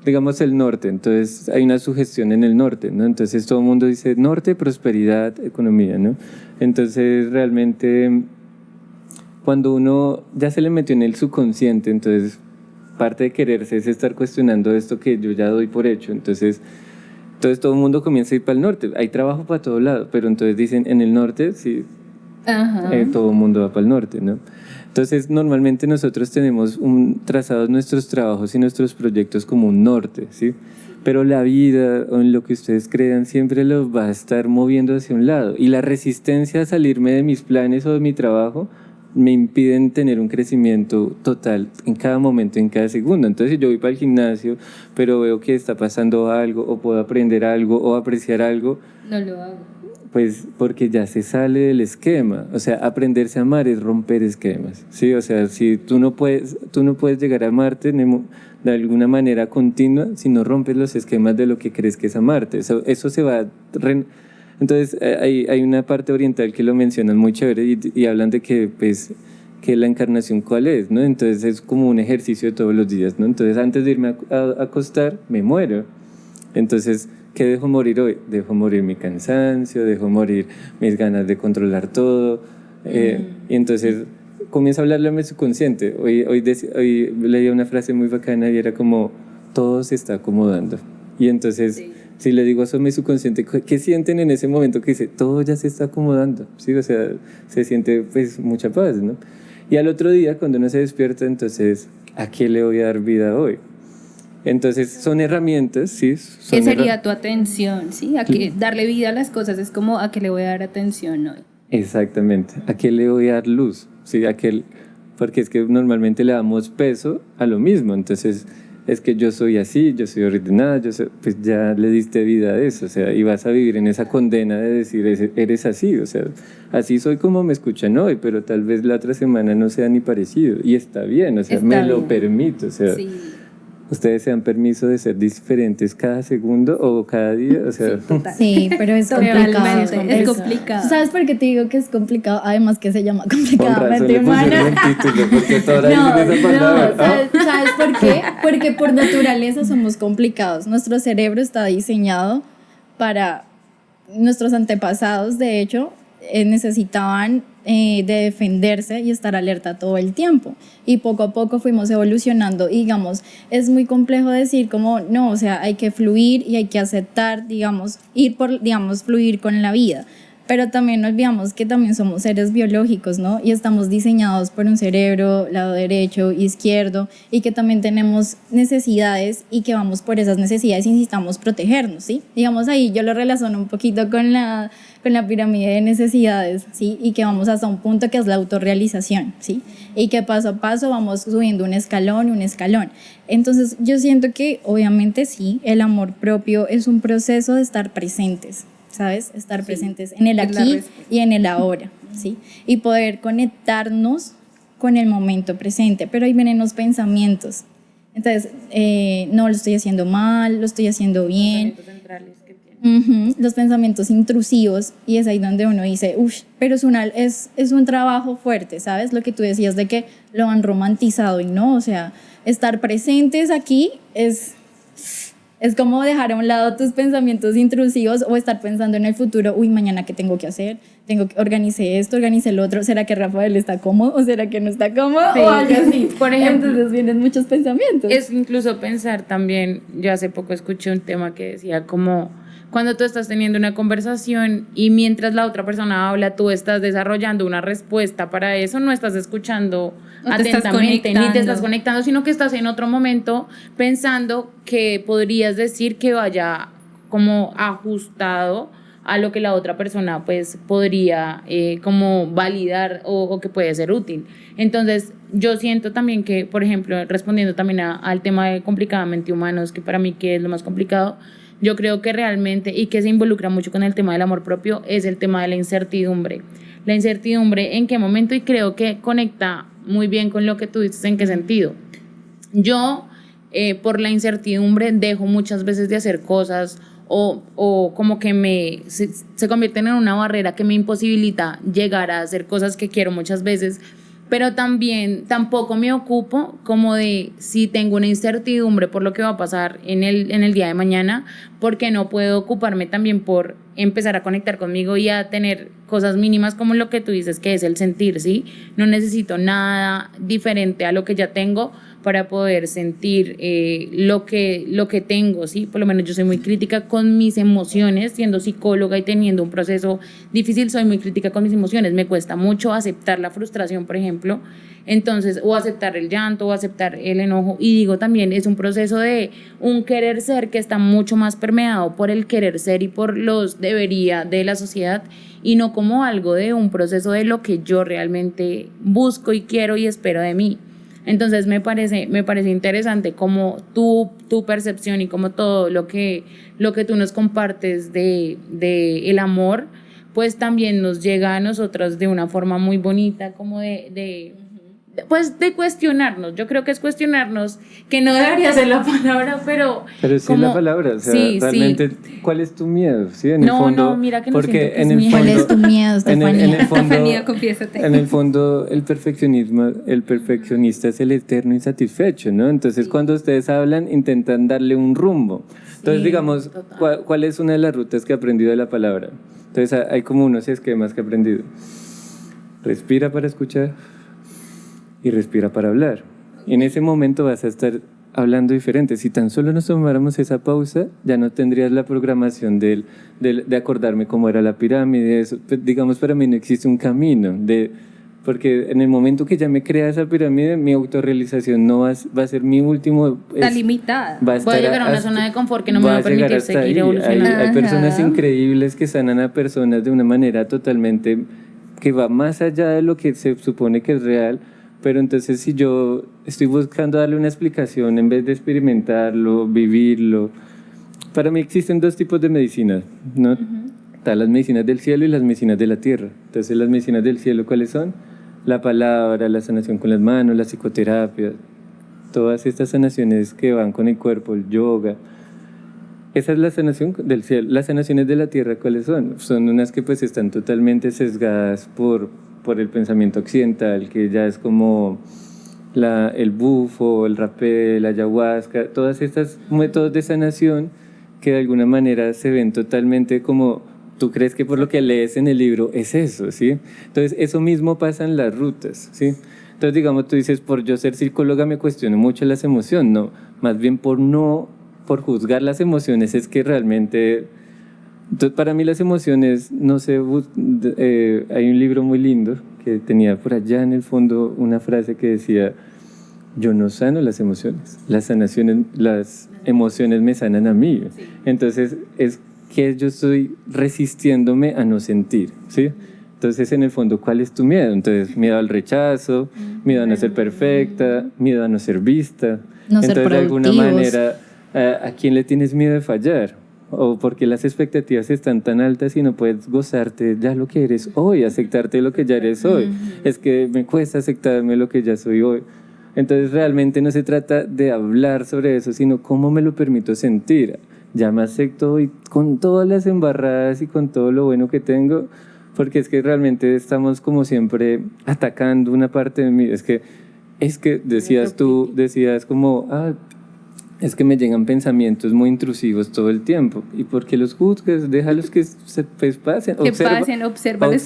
digamos el norte, entonces hay una sugestión en el norte, ¿no? Entonces todo el mundo dice norte, prosperidad, economía, ¿no? Entonces realmente cuando uno ya se le metió en el subconsciente, entonces parte de quererse es estar cuestionando esto que yo ya doy por hecho, entonces todo el mundo comienza a ir para el norte, hay trabajo para todo lado, pero entonces dicen en el norte, sí, todo el mundo va para el norte, ¿no? Entonces normalmente nosotros tenemos trazados nuestros trabajos y nuestros proyectos como un norte, ¿sí? Pero la vida o en lo que ustedes crean siempre los va a estar moviendo hacia un lado y la resistencia a salirme de mis planes o de mi trabajo me impiden tener un crecimiento total en cada momento, en cada segundo. Entonces yo voy para el gimnasio, pero veo que está pasando algo o puedo aprender algo o apreciar algo. No lo hago. Pues porque ya se sale del esquema. O sea, aprenderse a amar es romper esquemas, ¿sí? O sea, si tú no puedes llegar a amarte de alguna manera continua si no rompes los esquemas de lo que crees que es amarte. Eso se va... Entonces hay una parte oriental que lo mencionan muy chévere y hablan de que pues que la encarnación cuál es, ¿no? Entonces es como un ejercicio de todos los días, ¿no? Entonces antes de irme a acostar me muero. Entonces, ¿qué dejo morir hoy? Dejo morir mi cansancio, dejo morir mis ganas de controlar todo. Y entonces comienzo a hablarle a mi subconsciente. Hoy leía una frase muy bacana y era como todo se está acomodando. Y entonces... Sí. Si le digo eso a mi subconsciente, ¿qué sienten en ese momento que dice, todo ya se está acomodando? ¿Sí? O sea, se siente pues mucha paz, ¿no? Y al otro día, cuando uno se despierta, entonces, ¿a qué le voy a dar vida hoy? Entonces, son herramientas, ¿sí? ¿Qué sería tu atención, sí? ¿A qué darle vida a las cosas? Es como, ¿a qué le voy a dar atención hoy? Exactamente. ¿A qué le voy a dar luz? ¿Sí? Porque es que normalmente le damos peso a lo mismo, entonces... Es que yo soy así, yo soy ordenada, pues ya le diste vida a eso, o sea, y vas a vivir en esa condena de decir, eres así, o sea, así soy como me escuchan hoy, pero tal vez la otra semana no sea ni parecido, y está bien, o sea, lo permito, o sea, sí. Ustedes se dan permiso de ser diferentes cada segundo o cada día, o sea. Sí, pero es complicado. Es complicado. ¿Sabes por qué te digo que es complicado? Además que se llama complicadamente humana. ¿Sabes por qué? Porque por naturaleza somos complicados. Nuestro cerebro está diseñado para... Nuestros antepasados, de hecho, necesitaban de defenderse y estar alerta todo el tiempo, y poco a poco fuimos evolucionando y digamos, es muy complejo decir como no, o sea, hay que fluir y hay que aceptar, digamos, fluir con la vida, pero también no olvidamos que también somos seres biológicos, ¿no? Y estamos diseñados por un cerebro, lado derecho, izquierdo, y que también tenemos necesidades y que vamos por esas necesidades y necesitamos protegernos, ¿sí? Digamos ahí yo lo relaciono un poquito con la pirámide de necesidades, ¿sí? Y que vamos hasta un punto que es la autorrealización, ¿sí? Y que paso a paso vamos subiendo un escalón. Entonces yo siento que obviamente sí, el amor propio es un proceso de estar presentes, ¿sabes? Estar presentes en el aquí y en el ahora, ¿sí? Y poder conectarnos con el momento presente, pero ahí vienen los pensamientos. Entonces, no, lo estoy haciendo mal, lo estoy haciendo bien. Los pensamientos centrales que tienen. Los pensamientos intrusivos, y es ahí donde uno dice, uff, pero es un trabajo fuerte, ¿sabes? Lo que tú decías de que lo han romantizado y no, o sea, estar presentes aquí es como dejar a un lado tus pensamientos intrusivos o estar pensando en el futuro, uy, mañana qué tengo que hacer, organicé esto, organicé lo otro, ¿será que Rafael está cómodo o será que no está cómodo? Sí. O algo así. Por ejemplo, entonces vienen muchos pensamientos. Es incluso pensar también, yo hace poco escuché un tema que decía como, cuando tú estás teniendo una conversación y mientras la otra persona habla, tú estás desarrollando una respuesta para eso, no estás escuchando atentamente, ni te estás conectando, sino que estás en otro momento pensando que podrías decir que vaya como ajustado a lo que la otra persona pues podría como validar o que puede ser útil. Entonces yo siento también que, por ejemplo, respondiendo también al tema de complicadamente humanos, que para mí que es lo más complicado, yo creo que realmente, y que se involucra mucho con el tema del amor propio, es el tema de la incertidumbre. La incertidumbre en qué momento, y creo que conecta muy bien con lo que tú dices, en qué sentido. Yo, por la incertidumbre, dejo muchas veces de hacer cosas o como que se convierten en una barrera que me imposibilita llegar a hacer cosas que quiero muchas veces, pero también tampoco me ocupo como de si tengo una incertidumbre por lo que va a pasar en el día de mañana, porque no puedo ocuparme también por empezar a conectar conmigo y a tener cosas mínimas como lo que tú dices, que es el sentir, ¿sí? No necesito nada diferente a lo que ya tengo para poder sentir lo que tengo, ¿sí? Por lo menos yo soy muy crítica con mis emociones, siendo psicóloga y teniendo un proceso difícil, soy muy crítica con mis emociones, me cuesta mucho aceptar la frustración, por ejemplo, entonces, o aceptar el llanto, o aceptar el enojo, y digo también, es un proceso de un querer ser que está mucho más permeado por el querer ser y por los debería de la sociedad, y no como algo de un proceso de lo que yo realmente busco y quiero y espero de mí. Entonces me parece interesante como tu percepción y como todo lo que tú nos compartes de el amor, pues también nos llega a nosotros de una forma muy bonita, como de cuestionarnos. Yo creo que es cuestionarnos, que no debería ser la palabra, pero sí como, es la palabra, o sea, sí, realmente, sí. ¿Cuál es tu miedo? ¿Sí? En el fondo, mira que no porque en el fondo, ¿cuál es tu miedo, Estefanía? En el fondo, Estefanía, confiésate. En el fondo, el perfeccionista es el eterno insatisfecho, ¿no? Entonces, sí. Cuando ustedes hablan, intentan darle un rumbo. Entonces, sí, digamos, ¿cuál es una de las rutas que he aprendido de la palabra? Entonces, hay como unos esquemas que he aprendido. Respira para escuchar y respira para hablar. Y en ese momento vas a estar hablando diferente. Si tan solo nos tomáramos esa pausa, ya no tendrías la programación de acordarme cómo era la pirámide. Eso. Pues, digamos, para mí no existe un camino, porque en el momento que ya me crea esa pirámide, mi autorrealización no va a ser mi último... Está limitada. Voy a llegar a una zona de confort que no me va a permitir seguir evolucionando. Hay personas increíbles que sanan a personas de una manera totalmente que va más allá de lo que se supone que es real. Pero entonces si yo estoy buscando darle una explicación en vez de experimentarlo, vivirlo, para mí existen dos tipos de medicinas, ¿no? Están las medicinas del cielo y las medicinas de la tierra. Entonces las medicinas del cielo, ¿cuáles son? La palabra, la sanación con las manos, la psicoterapia, todas estas sanaciones que van con el cuerpo, el yoga. Esa es la sanación del cielo. Las sanaciones de la tierra, ¿cuáles son? Son unas que pues están totalmente sesgadas por el pensamiento occidental, que ya es como el bufo, el rapé, la ayahuasca, todas estas métodos de sanación que de alguna manera se ven totalmente como tú crees que por lo que lees en el libro es eso, ¿sí? Entonces eso mismo pasa en las rutas, ¿sí? Entonces digamos tú dices, por yo ser psicóloga me cuestiono mucho las emociones, no, más bien por juzgar las emociones es que realmente... Entonces, para mí las emociones, no sé, hay un libro muy lindo que tenía por allá en el fondo una frase que decía, yo no sano las emociones, las emociones me sanan a mí. Sí. Entonces, es que yo estoy resistiéndome a no sentir, ¿sí? Entonces, en el fondo, ¿cuál es tu miedo? Entonces, miedo al rechazo, miedo a no ser perfecta, miedo a no ser vista. No ser entonces, de alguna productivos. manera, ¿a quién le tienes miedo de fallar? O porque las expectativas están tan altas y no puedes gozarte ya lo que eres hoy, aceptarte lo que ya eres hoy. Es que me cuesta aceptarme lo que ya soy hoy. Entonces realmente no se trata de hablar sobre eso, sino cómo me lo permito sentir. Ya me acepto hoy con todas las embarradas y con todo lo bueno que tengo, porque es que realmente estamos como siempre atacando una parte de mí. Es que decías como... es que me llegan pensamientos muy intrusivos todo el tiempo. ¿Y por qué los juzgas? Déjalos que se pasen. Obsérvalos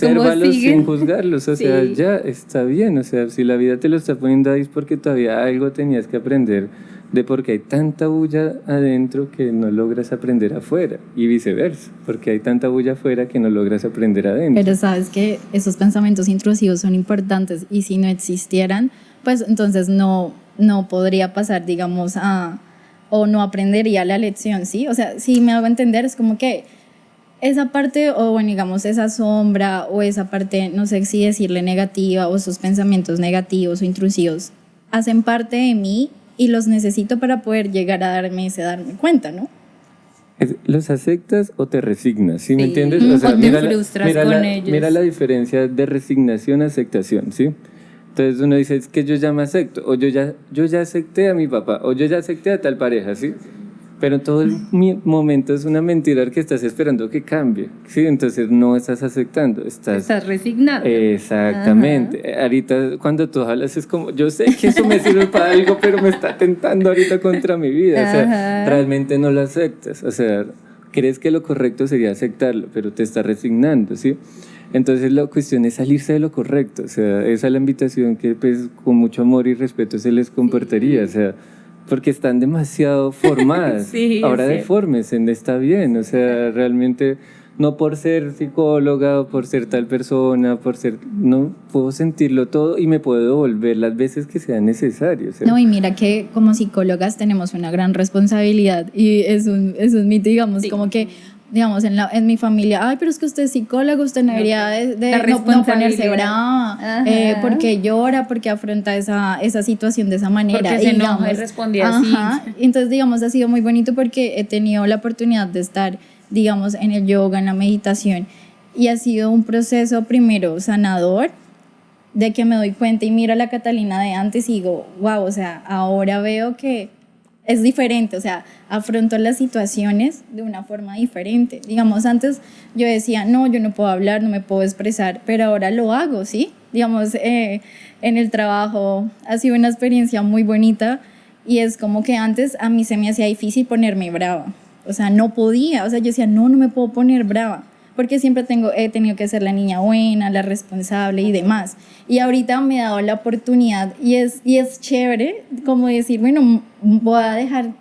sin juzgarlos. O sea, sí. ya está bien. O sea, si la vida te lo está poniendo ahí es porque todavía algo tenías que aprender de por qué hay tanta bulla adentro que no logras aprender afuera. Y viceversa, porque hay tanta bulla afuera que no logras aprender adentro. Pero sabes que esos pensamientos intrusivos son importantes y si no existieran, pues entonces no podría pasar, digamos, o no aprendería la lección, ¿sí? O sea, si me hago entender, es como que esa parte, o bueno, digamos, esa sombra o esa parte, no sé si decirle negativa, o esos pensamientos negativos o intrusivos, hacen parte de mí y los necesito para poder llegar a darme cuenta, ¿no? ¿Los aceptas o te resignas? ¿Sí me entiendes? O sea, te frustras con ellos. Mira la diferencia de resignación a aceptación, ¿sí? Entonces uno dice, es que yo ya me acepto, o yo ya acepté a mi papá, o yo ya acepté a tal pareja, ¿sí? Pero todo el momento es una mentira que estás esperando que cambie, ¿sí? Entonces no estás aceptando, estás resignado. Exactamente. Ajá. Ahorita cuando tú hablas es como, yo sé que eso me sirve para algo, pero me está tentando ahorita contra mi vida. O sea, realmente no lo aceptas. O sea, crees que lo correcto sería aceptarlo, pero te está resignando, ¿sí? Entonces la cuestión es salirse de lo correcto, o sea, esa es la invitación que pues con mucho amor y respeto se les compartiría, o sea, porque están demasiado formadas, sí, ahora defórmense, está bien, o sea, realmente no por ser psicóloga o por ser tal persona, no, puedo sentirlo todo y me puedo devolver las veces que sea necesario. O sea. No, y mira que como psicólogas tenemos una gran responsabilidad y es un mito, digamos, como que digamos, en mi familia, ay, pero es que usted es psicólogo, usted no debería no ponerse brava, porque llora, porque afronta esa situación de esa manera. Porque se enoja y respondía así. Entonces, digamos, ha sido muy bonito porque he tenido la oportunidad de estar, digamos, en el yoga, en la meditación, y ha sido un proceso primero sanador, de que me doy cuenta y miro a la Catalina de antes y digo, wow, o sea, ahora veo que es diferente, o sea, afronto las situaciones de una forma diferente. Digamos, antes yo decía, no, yo no puedo hablar, no me puedo expresar, pero ahora lo hago, ¿sí? Digamos, en el trabajo ha sido una experiencia muy bonita y es como que antes a mí se me hacía difícil ponerme brava, o sea, no podía, o sea, yo decía, no me puedo poner brava, porque siempre he tenido que ser la niña buena, la responsable y demás. Y ahorita me he dado la oportunidad y es chévere como decir, bueno, voy a dejar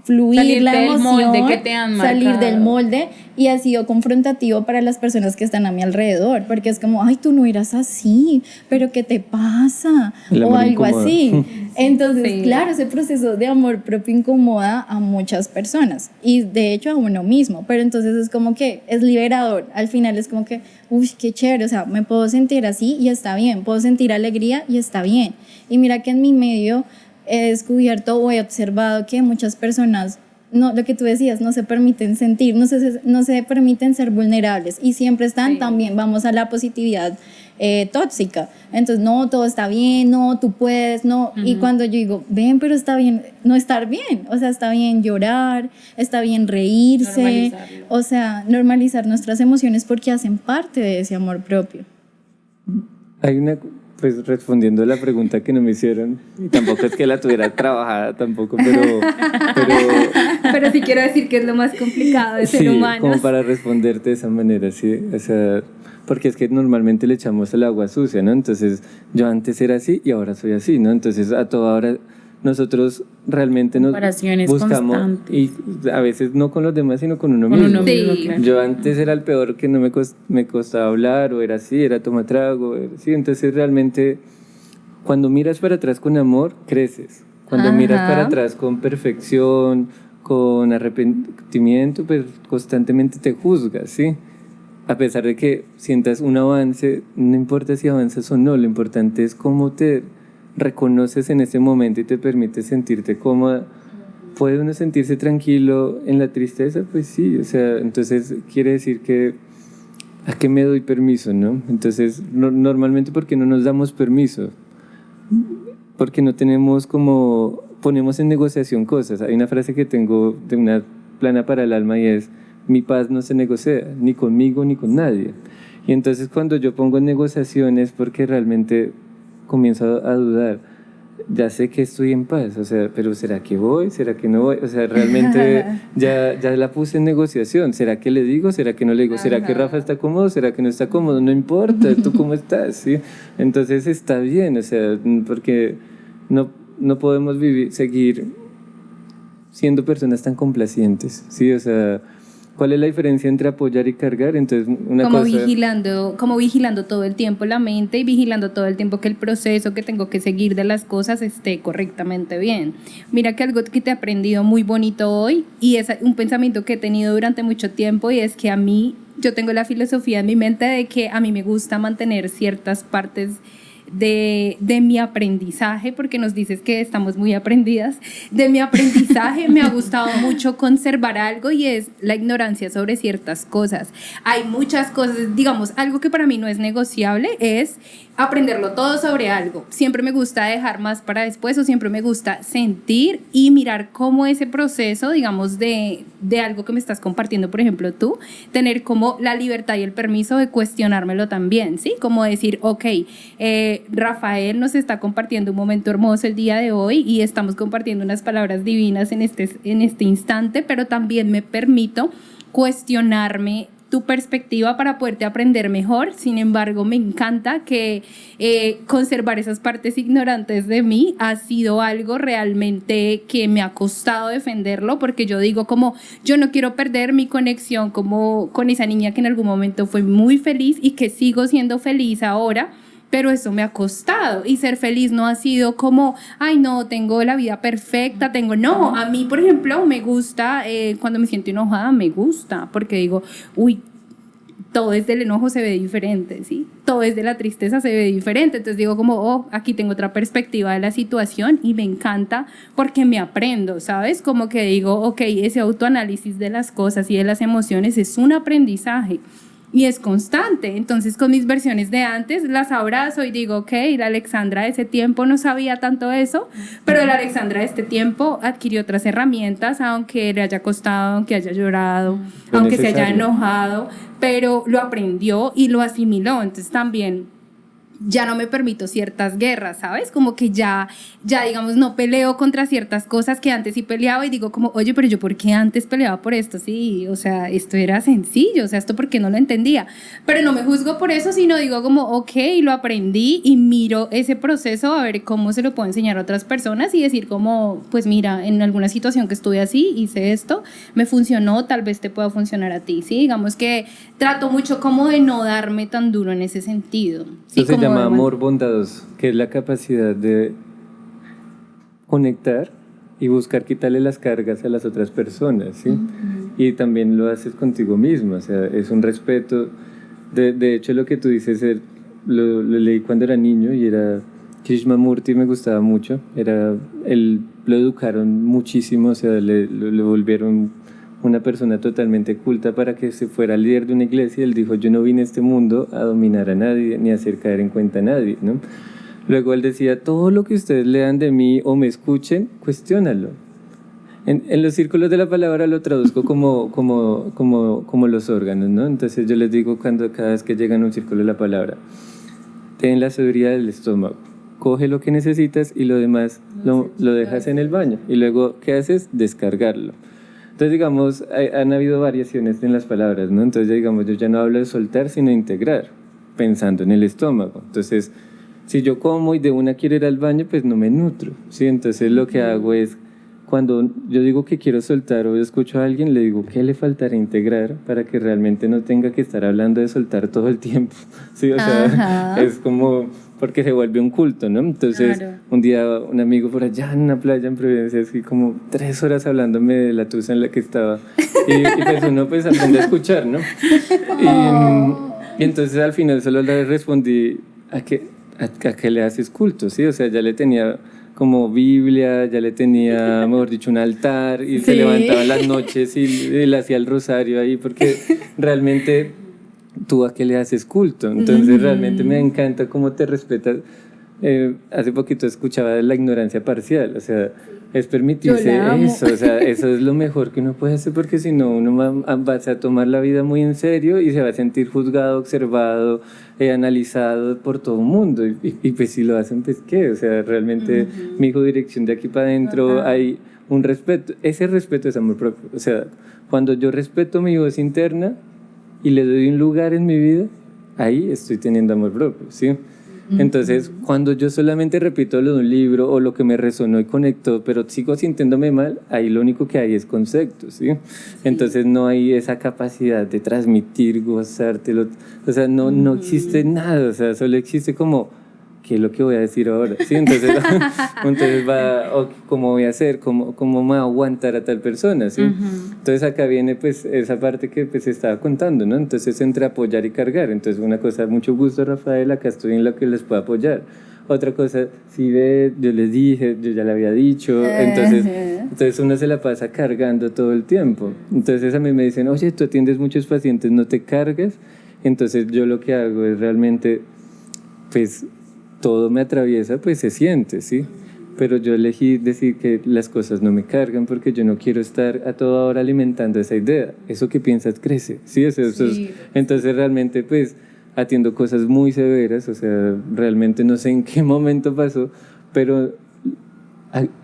fluir salir la emoción, salir del molde, y ha sido confrontativo para las personas que están a mi alrededor, porque es como, ay, tú no eras así, pero ¿qué te pasa? O algo así. Entonces, claro, ese proceso de amor propio incomoda a muchas personas y de hecho a uno mismo, pero entonces es como que es liberador, al final es como que, uy, qué chévere, o sea, me puedo sentir así y está bien, puedo sentir alegría y está bien. Y mira que en mi medio he descubierto o he observado que muchas personas, no, lo que tú decías, no se permiten sentir, no se permiten ser vulnerables y siempre están también, vamos a la positividad tóxica, entonces no, todo está bien, no, tú puedes, no, y cuando yo digo, ven, pero está bien no estar bien, o sea, está bien llorar, está bien reírse, o sea, normalizar nuestras emociones porque hacen parte de ese amor propio. Hay una... Pues respondiendo a la pregunta que no me hicieron, y tampoco es que la tuviera trabajada tampoco, pero sí quiero decir que es lo más complicado de ser humano. Como para responderte de esa manera, sí, o sea, porque es que normalmente le echamos el agua sucia, ¿no? Entonces, yo antes era así y ahora soy así, ¿no? Entonces, a toda hora nosotros realmente nos buscamos constantes. Y a veces no con los demás, sino con uno mismo. Claro. Yo antes era el peor, que no me costaba hablar, o era así, era toma trago, sí. Entonces realmente cuando miras para atrás con amor, creces. Cuando miras para atrás con perfección, con arrepentimiento, pues constantemente te juzgas, ¿sí? A pesar de que sientas un avance, no importa si avanzas o no, lo importante es cómo te reconoces en ese momento y te permite sentirte cómoda. ¿Puede uno sentirse tranquilo en la tristeza? Pues sí, o sea, entonces quiere decir que ¿a qué me doy permiso, no? Entonces, normalmente, ¿por qué no nos damos permiso? Porque no tenemos ponemos en negociación cosas. Hay una frase que tengo de una plana para el alma y es, mi paz no se negocia, ni conmigo ni con nadie. Y entonces cuando yo pongo en negociaciones, porque realmente comienzo a dudar, ya sé que estoy en paz, o sea, pero ¿será que voy? ¿Será que no voy? O sea, realmente ya la puse en negociación. ¿Será que le digo? ¿Será que no le digo? ¿Será que Rafa está cómodo? ¿Será que no está cómodo? No importa, ¿tú cómo estás? ¿Sí? Entonces está bien, o sea, porque no podemos seguir siendo personas tan complacientes, ¿sí? O sea, ¿cuál es la diferencia entre apoyar y cargar? Entonces, como vigilando todo el tiempo la mente y vigilando todo el tiempo que el proceso que tengo que seguir de las cosas esté correctamente bien. Mira que algo que te he aprendido muy bonito hoy, y es un pensamiento que he tenido durante mucho tiempo, y es que yo tengo la filosofía en mi mente de que a mí me gusta mantener ciertas partes de mi aprendizaje, porque nos dices que estamos muy aprendidas, de mi aprendizaje me ha gustado mucho conservar algo, y es la ignorancia sobre ciertas cosas. Hay muchas cosas, digamos, algo que para mí no es negociable es aprenderlo todo sobre algo. Siempre me gusta dejar más para después, o siempre me gusta sentir y mirar cómo ese proceso, digamos, de algo que me estás compartiendo, por ejemplo tú, tener como la libertad y el permiso de cuestionármelo también, ¿sí? Como decir, ok, Rafael nos está compartiendo un momento hermoso el día de hoy y estamos compartiendo unas palabras divinas en este instante, pero también me permito cuestionarme tu perspectiva para poderte aprender mejor. Sin embargo, me encanta que conservar esas partes ignorantes de mí ha sido algo realmente que me ha costado defenderlo, porque yo digo como, yo no quiero perder mi conexión como con esa niña que en algún momento fue muy feliz y que sigo siendo feliz ahora, pero eso me ha costado, y ser feliz no ha sido como, ay no, tengo la vida perfecta, no, a mí por ejemplo me gusta, cuando me siento enojada me gusta, porque digo, uy, todo desde el enojo se ve diferente, ¿sí? Todo desde la tristeza se ve diferente, entonces digo como, oh, aquí tengo otra perspectiva de la situación, y me encanta porque me aprendo, ¿sabes? Como que digo, ok, ese autoanálisis de las cosas y de las emociones es un aprendizaje, y es constante. Entonces con mis versiones de antes las abrazo y digo, ok, la Alexandra de ese tiempo no sabía tanto eso, pero la Alexandra de este tiempo adquirió otras herramientas, aunque le haya costado, aunque haya llorado, aunque se haya enojado, pero lo aprendió y lo asimiló. Entonces también ya no me permito ciertas guerras, ¿sabes? Como que ya digamos, no peleo contra ciertas cosas que antes sí peleaba, y digo como, oye, pero yo ¿por qué antes peleaba por esto? Sí, o sea, esto era sencillo, o sea, esto ¿por qué no lo entendía? Pero no me juzgo por eso, sino digo como, ok, lo aprendí, y miro ese proceso a ver cómo se lo puedo enseñar a otras personas, y decir como, pues mira, en alguna situación que estuve así, hice esto, me funcionó, tal vez te pueda funcionar a ti, ¿sí? Digamos que trato mucho como de no darme tan duro en ese sentido. ¿Sí? Eso se llama amor bondadoso, que es la capacidad de conectar y buscar quitarle las cargas a las otras personas, ¿sí? Y también lo haces contigo mismo, o sea, es un respeto. De hecho, lo que tú dices, lo leí cuando era niño, y era Krishnamurti, me gustaba mucho. Él lo educaron muchísimo, o sea, le volvieron una persona totalmente culta para que se fuera líder de una iglesia. Él dijo, yo no vine a este mundo a dominar a nadie ni a hacer caer en cuenta a nadie, ¿no? Luego él decía, todo lo que ustedes lean de mí o me escuchen, cuestiónalo. En los círculos de la palabra lo traduzco como los órganos, ¿no? Entonces yo les digo cada vez que llegan a un círculo de la palabra, ten la sabiduría del estómago, coge lo que necesitas y lo demás lo dejas en el baño. Y luego, ¿qué haces? Descargarlo. Entonces, digamos, han habido variaciones en las palabras, ¿no? Entonces, digamos, yo ya no hablo de soltar, sino de integrar, pensando en el estómago. Entonces, si yo como y de una quiero ir al baño, pues no me nutro, ¿sí? Entonces, lo que hago es, cuando yo digo que quiero soltar o escucho a alguien, le digo, ¿qué le faltará integrar para que realmente no tenga que estar hablando de soltar todo el tiempo? ¿Sí? O sea, es como, porque se vuelve un culto, ¿no? Entonces, claro. Un día un amigo por allá en una playa en Providencia, así como 3 horas hablándome de la tusa en la que estaba, y pues uno pues aprende a escuchar, ¿no? Y entonces al final solo le respondí, ¿a qué le haces culto? ¿Sí? O sea, ya le tenía como Biblia, ya le tenía, mejor dicho, un altar, y sí. Se levantaba en las noches y le hacía el rosario ahí, porque realmente tú a qué le haces culto. Entonces realmente me encanta cómo te respetas, hace poquito escuchaba de la ignorancia parcial, o sea, es permitirse eso, o sea, eso es lo mejor que uno puede hacer, porque si no, uno va a tomar la vida muy en serio y se va a sentir juzgado, observado, analizado por todo el mundo, y pues si lo hacen, pues qué, o sea, realmente mi hijo, dirección de aquí para adentro, hay un respeto, ese respeto es amor propio, o sea, cuando yo respeto mi voz interna y le doy un lugar en mi vida, ahí estoy teniendo amor propio, ¿sí? Entonces, cuando yo solamente repito lo de un libro o lo que me resonó y conectó, pero sigo sintiéndome mal, ahí lo único que hay es conceptos, ¿sí? Entonces no hay esa capacidad de transmitir, gozártelo, o sea, no existe nada, o sea, solo existe como, ¿qué es lo que voy a decir ahora? ¿Sí? Entonces ¿cómo voy a hacer? ¿Cómo me voy a aguantar a tal persona? ¿Sí? Entonces acá viene pues esa parte que pues estaba contando, ¿no? Entonces entre apoyar y cargar, entonces una cosa, mucho gusto Rafael, acá estoy en lo que les puedo apoyar. Otra cosa, si ve, yo les dije, yo ya le había dicho, entonces uno se la pasa cargando todo el tiempo. Entonces a mí me dicen, oye, tú atiendes muchos pacientes, ¿no te cargas? Entonces yo lo que hago es realmente, pues, todo me atraviesa, pues se siente, ¿sí? Pero yo elegí decir que las cosas no me cargan porque yo no quiero estar a toda hora alimentando esa idea. Eso que piensas crece, ¿sí? Entonces realmente, pues, atiendo cosas muy severas, o sea, realmente no sé en qué momento pasó, pero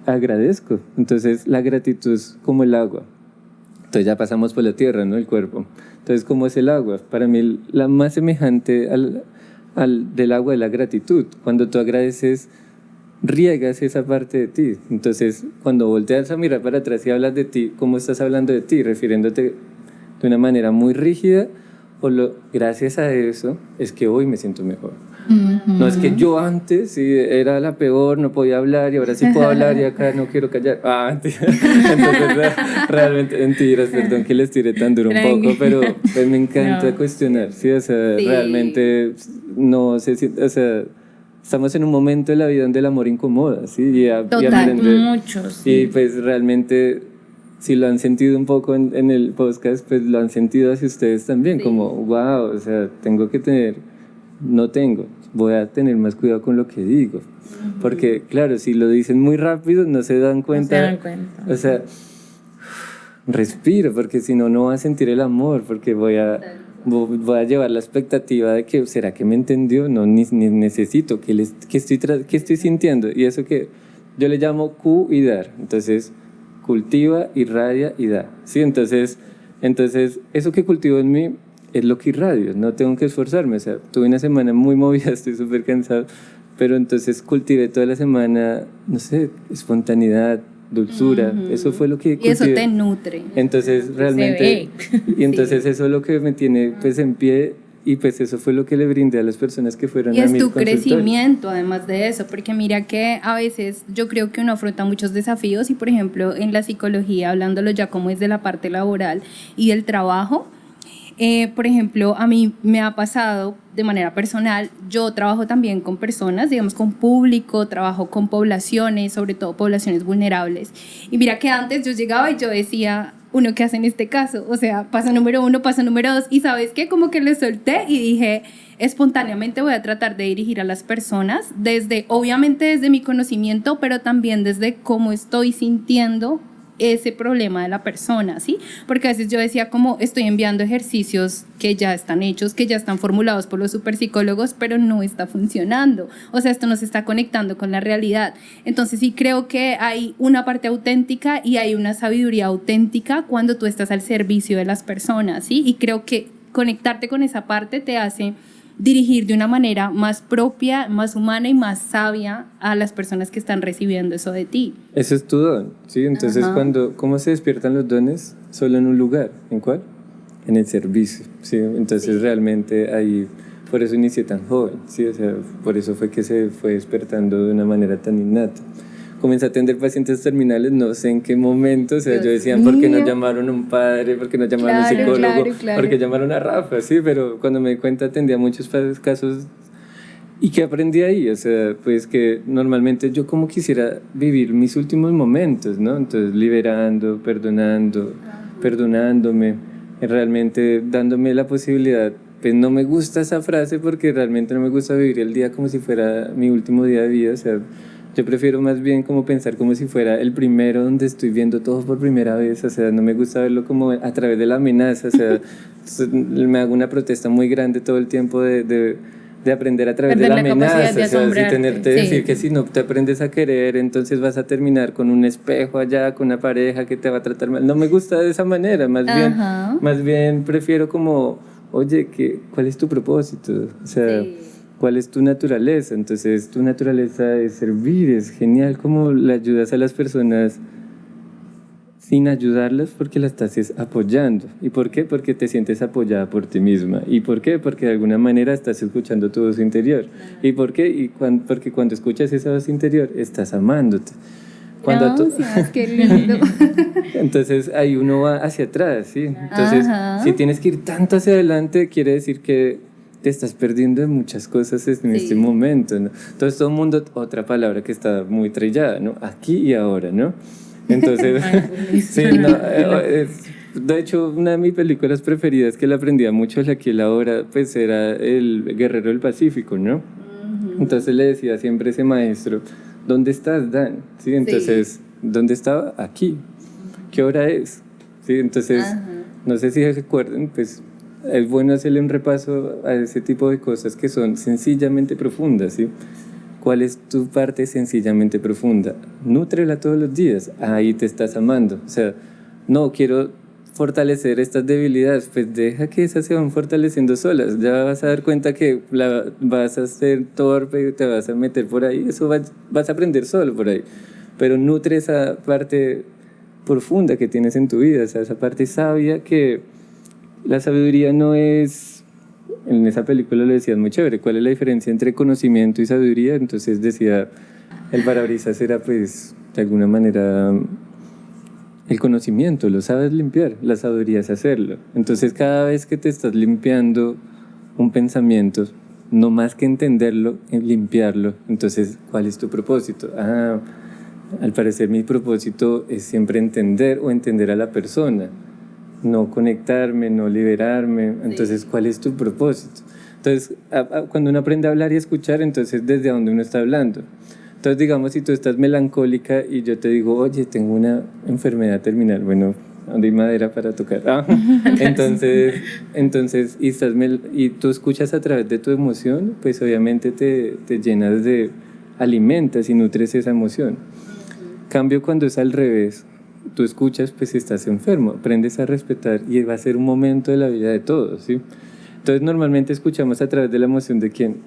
agradezco. Entonces la gratitud es como el agua. Entonces ya pasamos por la tierra, ¿no? El cuerpo. Entonces, ¿cómo es el agua? Para mí la más semejante del agua de la gratitud. Cuando tú agradeces, riegas esa parte de ti. Entonces, cuando volteas a mirar para atrás y hablas de ti, ¿cómo estás hablando de ti? Refiriéndote de una manera muy rígida, gracias a eso es que hoy me siento mejor. No es que yo antes sí, era la peor, no podía hablar y ahora sí puedo hablar y acá no quiero callar. Entonces realmente mentiras, perdón que les tiré tan duro un poco, pero pues me encanta cuestionar, ¿sí? O sea, realmente no sé si, o sea, estamos en un momento de la vida donde el amor incomoda, ¿sí? Y aprender. Muchos. Y pues realmente, si lo han sentido un poco en el podcast, pues lo han sentido hacia ustedes también, como, wow, o sea, voy a tener más cuidado con lo que digo. Porque, claro, si lo dicen muy rápido, no se dan cuenta. O sea, respiro, porque si no, no voy a sentir el amor, porque voy a llevar la expectativa de que, ¿será que me entendió? No, ni necesito, ¿qué estoy sintiendo? Y eso que yo le llamo cuidar. Entonces, cultiva, irradia y da. ¿Sí? Entonces, eso que cultivo en mí es lo que irradio, no tengo que esforzarme. O sea, tuve una semana muy movida, estoy súper cansado, pero entonces cultivé toda la semana, no sé, espontaneidad, dulzura, eso fue lo que cultivé. Y eso te nutre. Entonces realmente, y entonces eso es lo que me tiene pues en pie, y pues eso fue lo que le brindé a las personas que fueron a mi consultorio. Y es tu crecimiento además de eso, porque mira que a veces yo creo que uno afronta muchos desafíos y por ejemplo en la psicología, hablándolo ya como es de la parte laboral y del trabajo, por ejemplo, a mí me ha pasado de manera personal, yo trabajo también con personas, digamos con público, trabajo con poblaciones, sobre todo poblaciones vulnerables. Y mira que antes yo llegaba y yo decía, ¿uno qué hace en este caso? O sea, paso número 1, paso número 2, y ¿sabes qué? Como que le solté y dije, espontáneamente voy a tratar de dirigir a las personas, obviamente desde mi conocimiento, pero también desde cómo estoy sintiendo ese problema de la persona, ¿sí? Porque a veces yo decía como estoy enviando ejercicios que ya están hechos, que ya están formulados por los superpsicólogos, pero no está funcionando, o sea, esto no se está conectando con la realidad. Entonces sí creo que hay una parte auténtica y hay una sabiduría auténtica cuando tú estás al servicio de las personas, ¿sí? Y creo que conectarte con esa parte te hace dirigir de una manera más propia, más humana y más sabia a las personas que están recibiendo eso de ti. Ese es tu don, ¿sí? Entonces, ¿cómo se despiertan los dones? Solo en un lugar. ¿En cuál? En el servicio, ¿sí? Entonces, realmente ahí, por eso inicié tan joven, ¿sí? O sea, por eso fue que se fue despertando de una manera tan innata. Comencé a atender pacientes terminales, no sé en qué momento, o sea, yo decía, ¿por qué no llamaron a un padre? ¿Por qué no llamaron a un psicólogo? Claro. ¿Por qué llamaron a Rafa? Sí, pero cuando me di cuenta atendía muchos casos. ¿Y qué aprendí ahí? O sea, pues que normalmente yo como quisiera vivir mis últimos momentos, ¿no? Entonces, liberando, perdonando, perdonándome, realmente dándome la posibilidad pues no me gusta esa frase porque realmente no me gusta vivir el día como si fuera mi último día de vida, o sea, yo prefiero más bien como pensar como si fuera el primero donde estoy viendo todo por primera vez, o sea, no me gusta verlo como a través de la amenaza, o sea, me hago una protesta muy grande todo el tiempo de aprender a través de la amenaza, o sea, de tenerte decir que si no te aprendes a querer, entonces vas a terminar con un espejo allá, con una pareja que te va a tratar mal. No me gusta de esa manera, más bien prefiero como, oye, ¿cuál es tu propósito? O sea, ¿cuál es tu naturaleza? Entonces, tu naturaleza es servir, es genial como le ayudas a las personas sin ayudarlas porque las estás apoyando. ¿Y por qué? Porque te sientes apoyada por ti misma. ¿Y por qué? Porque de alguna manera estás escuchando tu voz interior. ¿Y por qué? Porque cuando escuchas esa voz interior, estás amándote. Gracias, qué lindo. Entonces ahí uno va hacia atrás, ¿sí? Entonces, si tienes que ir tanto hacia adelante, quiere decir que te estás perdiendo de muchas cosas en este momento, ¿no? Entonces todo el mundo, otra palabra que está muy trillada, ¿no? Aquí y ahora, ¿no? Entonces, sí, no, de hecho, una de mis películas preferidas que la aprendía mucho aquí y ahora, pues era El Guerrero del Pacífico, ¿no? Entonces le decía siempre a ese maestro, ¿dónde estás, Dan? ¿Sí? Entonces, ¿dónde estaba? Aquí. ¿Qué hora es? ¿Sí? Entonces, no sé si recuerden, pues es bueno hacerle un repaso a ese tipo de cosas que son sencillamente profundas, ¿sí? ¿Cuál es tu parte sencillamente profunda? Nútrela todos los días, ahí te estás amando. O sea, no, quiero fortalecer estas debilidades, pues deja que esas se van fortaleciendo solas. Ya vas a dar cuenta que vas a ser torpe y te vas a meter por ahí, eso vas a aprender solo por ahí. Pero nutre esa parte profunda que tienes en tu vida, o sea, esa parte sabia que la sabiduría no es, en esa película lo decían muy chévere, ¿cuál es la diferencia entre conocimiento y sabiduría? Entonces decía, el parabrisas era pues de alguna manera el conocimiento, lo sabes limpiar, la sabiduría es hacerlo. Entonces cada vez que te estás limpiando un pensamiento, no más que entenderlo, limpiarlo, entonces ¿cuál es tu propósito? Al parecer mi propósito es siempre entender o entender a la persona, no conectarme, no liberarme. Entonces, ¿cuál es tu propósito? Entonces, cuando uno aprende a hablar y escuchar, entonces, ¿desde dónde uno está hablando? Entonces, digamos, si tú estás melancólica y yo te digo, oye, tengo una enfermedad terminal, bueno, ¿dónde hay madera para tocar? Entonces y tú escuchas a través de tu emoción, pues obviamente te llenas alimentas y nutres esa emoción. Cambio cuando es al revés, tú escuchas, pues estás enfermo, aprendes a respetar y va a ser un momento de la vida de todos, ¿sí? Entonces normalmente escuchamos a través de la emoción de quién,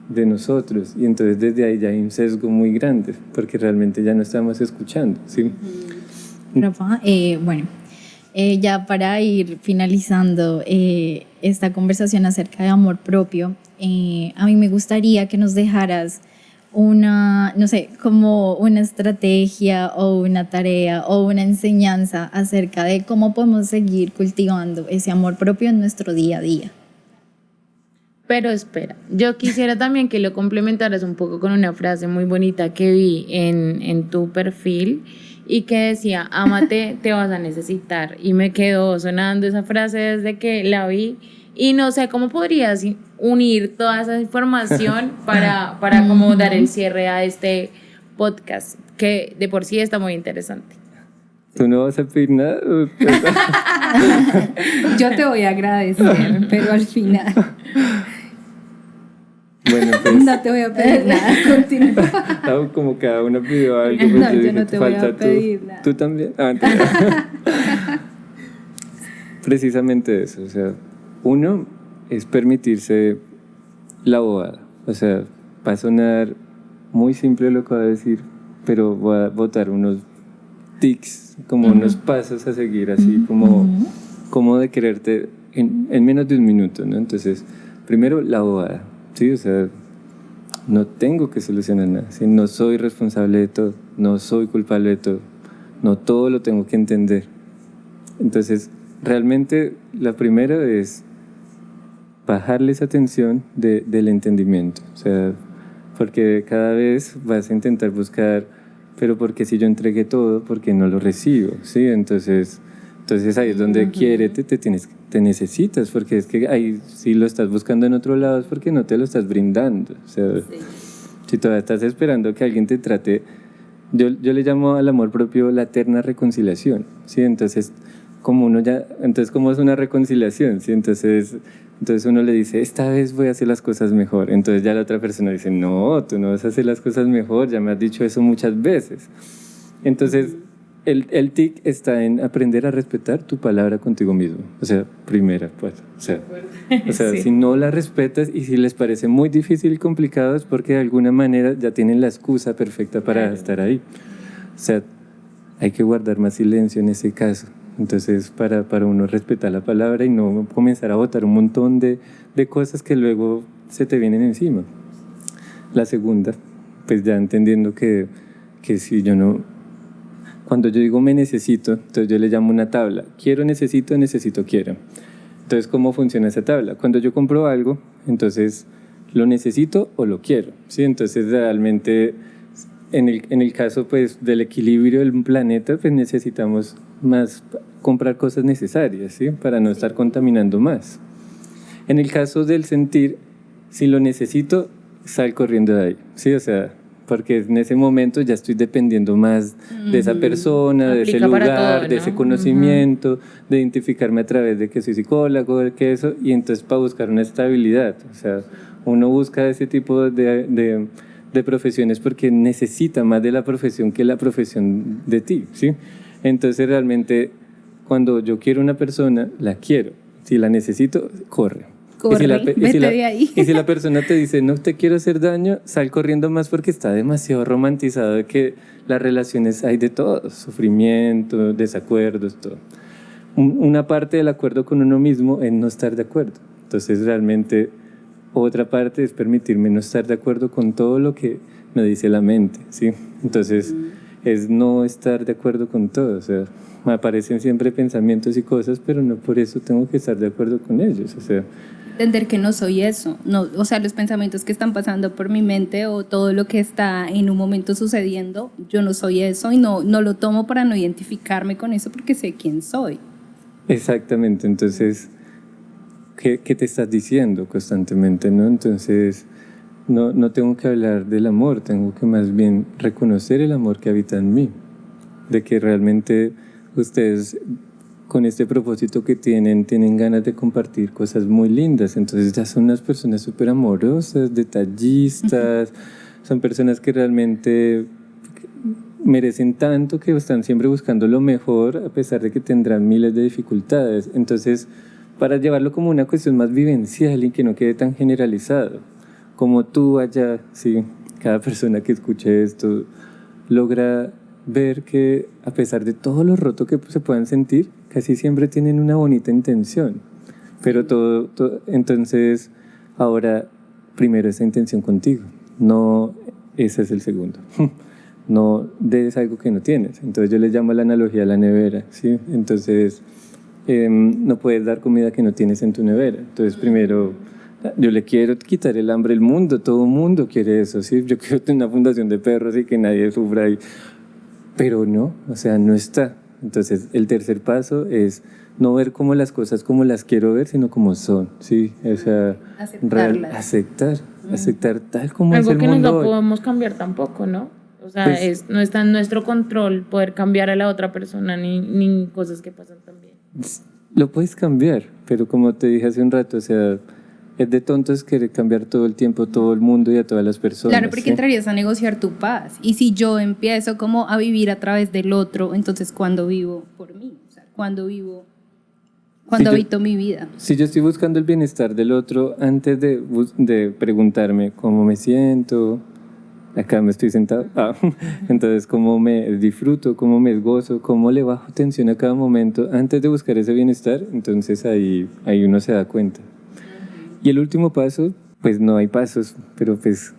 de nosotros, y entonces desde ahí ya hay un sesgo muy grande porque realmente ya no estamos escuchando, ¿sí? Rafa, ya para ir finalizando esta conversación acerca de amor propio, a mí me gustaría que nos dejaras no sé, como una estrategia o una tarea o una enseñanza acerca de cómo podemos seguir cultivando ese amor propio en nuestro día a día. Pero espera, yo quisiera también que lo complementaras un poco con una frase muy bonita que vi en tu perfil y que decía, ámate, te vas a necesitar. Y me quedó sonando esa frase desde que la vi. Y no sé cómo podrías unir toda esa información para como dar el cierre a este podcast, que de por sí está muy interesante. ¿Tú no vas a pedir nada? Yo te voy a agradecer, pero al final. Bueno, pues, no te voy a pedir nada, continúa. Como cada uno pidió algo. No, yo no te voy a pedir nada. ¿Tú también? Precisamente eso, o sea, uno es permitirse la bobada, o sea, va a sonar muy simple lo que voy a decir, pero voy a botar unos tics, como unos pasos a seguir, así como de quererte en menos de un minuto, ¿no? Entonces, primero la bobada, ¿sí? O sea, no tengo que solucionar nada, ¿sí? No soy responsable de todo, no soy culpable de todo, no todo lo tengo que entender. Entonces, realmente la primera es bajarle esa tensión del entendimiento, o sea, porque cada vez vas a intentar buscar, pero porque si yo entregué todo, ¿por qué no lo recibo? ¿Sí? Entonces Entonces ahí es donde quiérete, te necesitas, porque es que ahí si lo estás buscando en otro lado es porque no te lo estás brindando. O sea, si todavía estás esperando que alguien te trate, yo le llamo al amor propio la eterna reconciliación, ¿sí? Entonces, ¿cómo es una reconciliación? ¿Sí? Entonces uno le dice, esta vez voy a hacer las cosas mejor. Entonces ya la otra persona dice, no, tú no vas a hacer las cosas mejor, ya me has dicho eso muchas veces. Entonces, el tic está en aprender a respetar tu palabra contigo mismo. O sea, primera, pues. O sea, sí. Si no la respetas y si les parece muy difícil y complicado es porque de alguna manera ya tienen la excusa perfecta para estar ahí. O sea, hay que guardar más silencio en ese caso. Entonces, para uno respetar la palabra y no comenzar a botar un montón de cosas que luego se te vienen encima. La segunda, pues ya entendiendo que si yo no... Cuando yo digo me necesito, entonces yo le llamo una tabla. Quiero, necesito, quiero. Entonces, ¿cómo funciona esa tabla? Cuando yo compro algo, entonces, ¿lo necesito o lo quiero? ¿Sí? Entonces, realmente, en el caso pues, del equilibrio del planeta, pues necesitamos más comprar cosas necesarias, ¿sí? Para no estar contaminando más. En el caso del sentir, si lo necesito, sal corriendo de ahí, ¿sí? O sea, porque en ese momento ya estoy dependiendo más de esa persona, de ese lugar, todo, ¿no? De ese conocimiento, de identificarme a través de que soy psicólogo, de que eso, y entonces para buscar una estabilidad. O sea, uno busca ese tipo de profesiones porque necesita más de la profesión que la profesión de ti, ¿sí? Entonces realmente cuando yo quiero una persona, la quiero. Si la necesito, corre. Y si la persona te dice, no te quiero hacer daño, sal corriendo más porque está demasiado romantizado de que las relaciones hay de todo, sufrimiento, desacuerdos, todo. Una parte del acuerdo con uno mismo es no estar de acuerdo. Entonces realmente otra parte es permitirme no estar de acuerdo con todo lo que me dice la mente, ¿sí? Entonces es no estar de acuerdo con todo, o sea, me aparecen siempre pensamientos y cosas, pero no por eso tengo que estar de acuerdo con ellos, o sea, entender que no soy eso, no, o sea, los pensamientos que están pasando por mi mente o todo lo que está en un momento sucediendo, yo no soy eso y no lo tomo para no identificarme con eso porque sé quién soy. Exactamente, entonces, ¿qué te estás diciendo constantemente, no? Entonces, no tengo que hablar del amor, tengo que más bien reconocer el amor que habita en mí, de que realmente ustedes con este propósito que tienen ganas de compartir cosas muy lindas, entonces ya son unas personas súper amorosas, detallistas, son personas que realmente merecen tanto, que están siempre buscando lo mejor a pesar de que tendrán miles de dificultades. Entonces, para llevarlo como una cuestión más vivencial y que no quede tan generalizado, como tú allá, sí, cada persona que escuche esto logra ver que a pesar de todo lo roto que se puedan sentir, casi siempre tienen una bonita intención, pero todo entonces ahora primero esa intención contigo, no ese es el segundo, no des algo que no tienes. Entonces yo le llamo a la analogía a la nevera, ¿sí? Entonces no puedes dar comida que no tienes en tu nevera, entonces primero yo le quiero quitar el hambre al mundo, todo el mundo quiere eso, ¿sí? Yo quiero tener una fundación de perros y que nadie sufra ahí, pero no, o sea, no está. Entonces, el tercer paso es no ver como las cosas como las quiero ver, sino como son, ¿sí? O sea, aceptar tal como algo es el que mundo. no podemos cambiar tampoco, ¿no? O sea, pues, no está en nuestro control poder cambiar a la otra persona ni cosas que pasan también. Lo puedes cambiar, pero como te dije hace un rato, o sea, es de tontos querer cambiar todo el tiempo, todo el mundo y a todas las personas. Claro, porque entrarías a negociar tu paz. Y si yo empiezo como a vivir a través del otro, entonces ¿cuándo vivo por mí? O sea, ¿cuándo habito mi vida? Si yo estoy buscando el bienestar del otro, antes de preguntarme cómo me siento, acá me estoy sentado, entonces cómo me disfruto, cómo me gozo, cómo le bajo tensión a cada momento, antes de buscar ese bienestar, entonces ahí uno se da cuenta. Y el último paso, pues no hay pasos, pero pues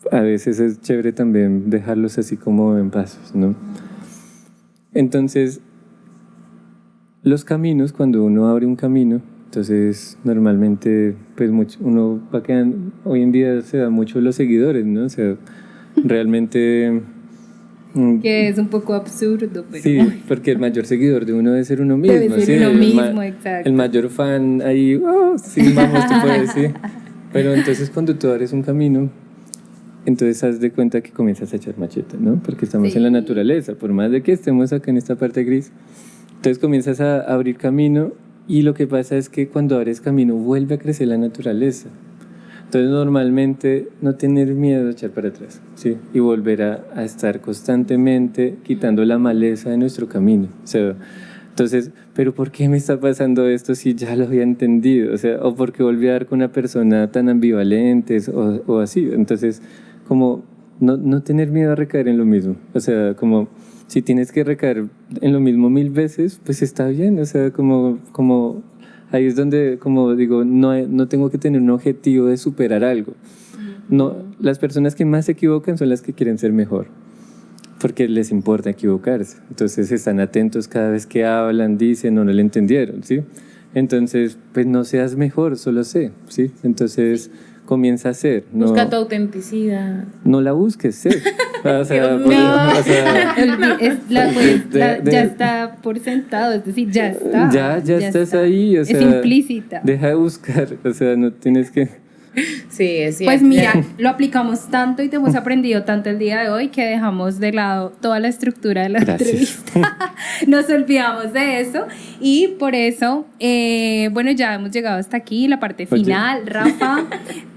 a veces es chévere también dejarlos así como en pasos, ¿no? Entonces, los caminos, cuando uno abre un camino, entonces normalmente pues uno va quedando, hoy en día se da mucho los seguidores, ¿no? O sea, realmente Que es un poco absurdo, pero... Sí, porque el mayor seguidor de uno debe ser uno mismo. Debe ser uno mismo, exacto. El mayor fan ahí, sí, vamos, tú puedes, sí. Pero entonces cuando tú abres un camino, entonces haz de cuenta que comienzas a echar macheta, ¿no? Porque estamos en la naturaleza, por más de que estemos acá en esta parte gris. Entonces comienzas a abrir camino y lo que pasa es que cuando abres camino vuelve a crecer la naturaleza. Entonces normalmente no tener miedo a echar para atrás, ¿sí? Y volver a estar constantemente quitando la maleza de nuestro camino. O sea, entonces, ¿pero por qué me está pasando esto si ya lo había entendido? O sea, ¿o por qué volví a dar con una persona tan ambivalente o así? Entonces, como no tener miedo a recaer en lo mismo. O sea, como si tienes que recaer en lo mismo 1000 veces, pues está bien. O sea, como ahí es donde, como digo, no tengo que tener un objetivo de superar algo. No, las personas que más se equivocan son las que quieren ser mejor, porque les importa equivocarse. Entonces están atentos cada vez que hablan, dicen o no le entendieron, ¿sí? Entonces, pues no seas mejor, solo sé, ¿sí? Entonces comienza a ser. Busca tu autenticidad. No la busques, sé. O sea, ya está por sentado, es decir, ya está. Ya estás ahí, o sea, es implícita. Deja de buscar, o sea, no tienes que... Sí, es cierto. Pues mira, lo aplicamos tanto y te hemos aprendido tanto el día de hoy que dejamos de lado toda la estructura de la entrevista. Nos olvidamos de eso y por eso, bueno, ya hemos llegado hasta aquí, la parte final. Oye. Rafa,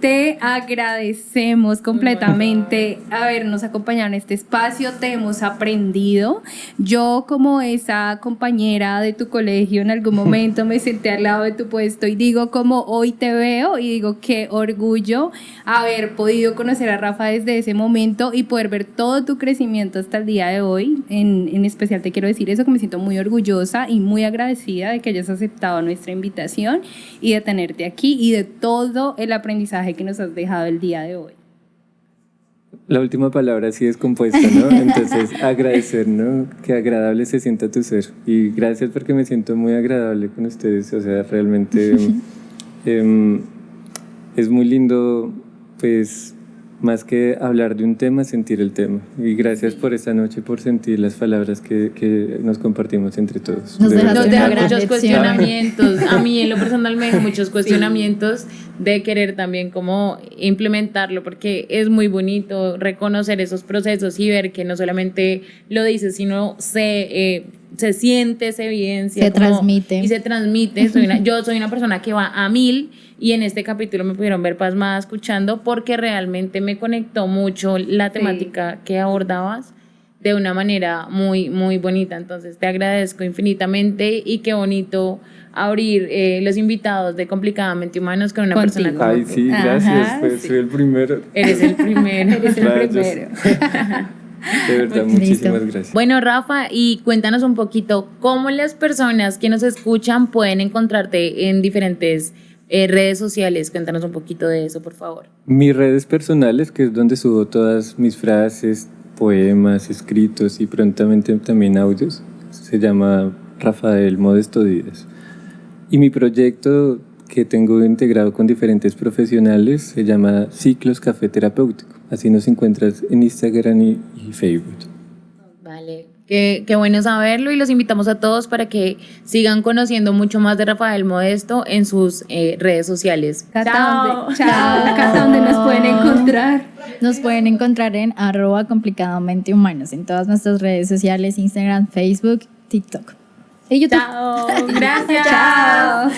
te agradecemos completamente habernos acompañado en este espacio, te hemos aprendido. Yo, como esa compañera de tu colegio, en algún momento me senté al lado de tu puesto y digo, como hoy te veo, y digo, qué orgullo haber podido conocer a Rafa desde ese momento y poder ver todo tu crecimiento hasta el día de hoy. En especial te quiero decir eso, que me siento muy orgullosa y muy agradecida de que hayas aceptado nuestra invitación y de tenerte aquí y de todo el aprendizaje que nos has dejado el día de hoy. La última palabra sí es compuesta, ¿no? Entonces, agradecer, ¿no? Qué agradable se sienta tu ser. Y gracias porque me siento muy agradable con ustedes. O sea, realmente es muy lindo, pues, más que hablar de un tema, sentir el tema. Y gracias por esta noche, por sentir las palabras que nos compartimos entre todos. Nos deja muchos cuestionamientos. A mí en lo personal me deja muchos cuestionamientos de querer también como implementarlo, porque es muy bonito reconocer esos procesos y ver que no solamente lo dices, sino se siente, se evidencia. Se transmite. Y se transmite. Yo soy una persona que va a 1000 y en este capítulo me pudieron ver pasmada escuchando porque realmente me conectó mucho la temática que abordabas de una manera muy, muy bonita. Entonces te agradezco infinitamente y qué bonito abrir los invitados de Complicadamente Humanos con una persona como Ay, tú. sí, gracias, pues soy el primero. Eres el primero. Eres el primero. De verdad, muchísimas gracias. Bueno, Rafa, y cuéntanos un poquito cómo las personas que nos escuchan pueden encontrarte en diferentes redes sociales. Cuéntanos un poquito de eso, por favor. Mis redes personales, que es donde subo todas mis frases, poemas, escritos y prontamente también audios, se llama Rafael Modesto Díaz. Y mi proyecto que tengo integrado con diferentes profesionales se llama Ciclos Café Terapéutico. Así nos encuentras en Instagram y Facebook. Vale, qué bueno saberlo y los invitamos a todos para que sigan conociendo mucho más de Rafael Modesto en sus redes sociales. Chao. Cata, ¿dónde nos pueden encontrar? Nos pueden encontrar en @complicadamente humanos en todas nuestras redes sociales, Instagram, Facebook, TikTok y YouTube. Chao, gracias. Chao.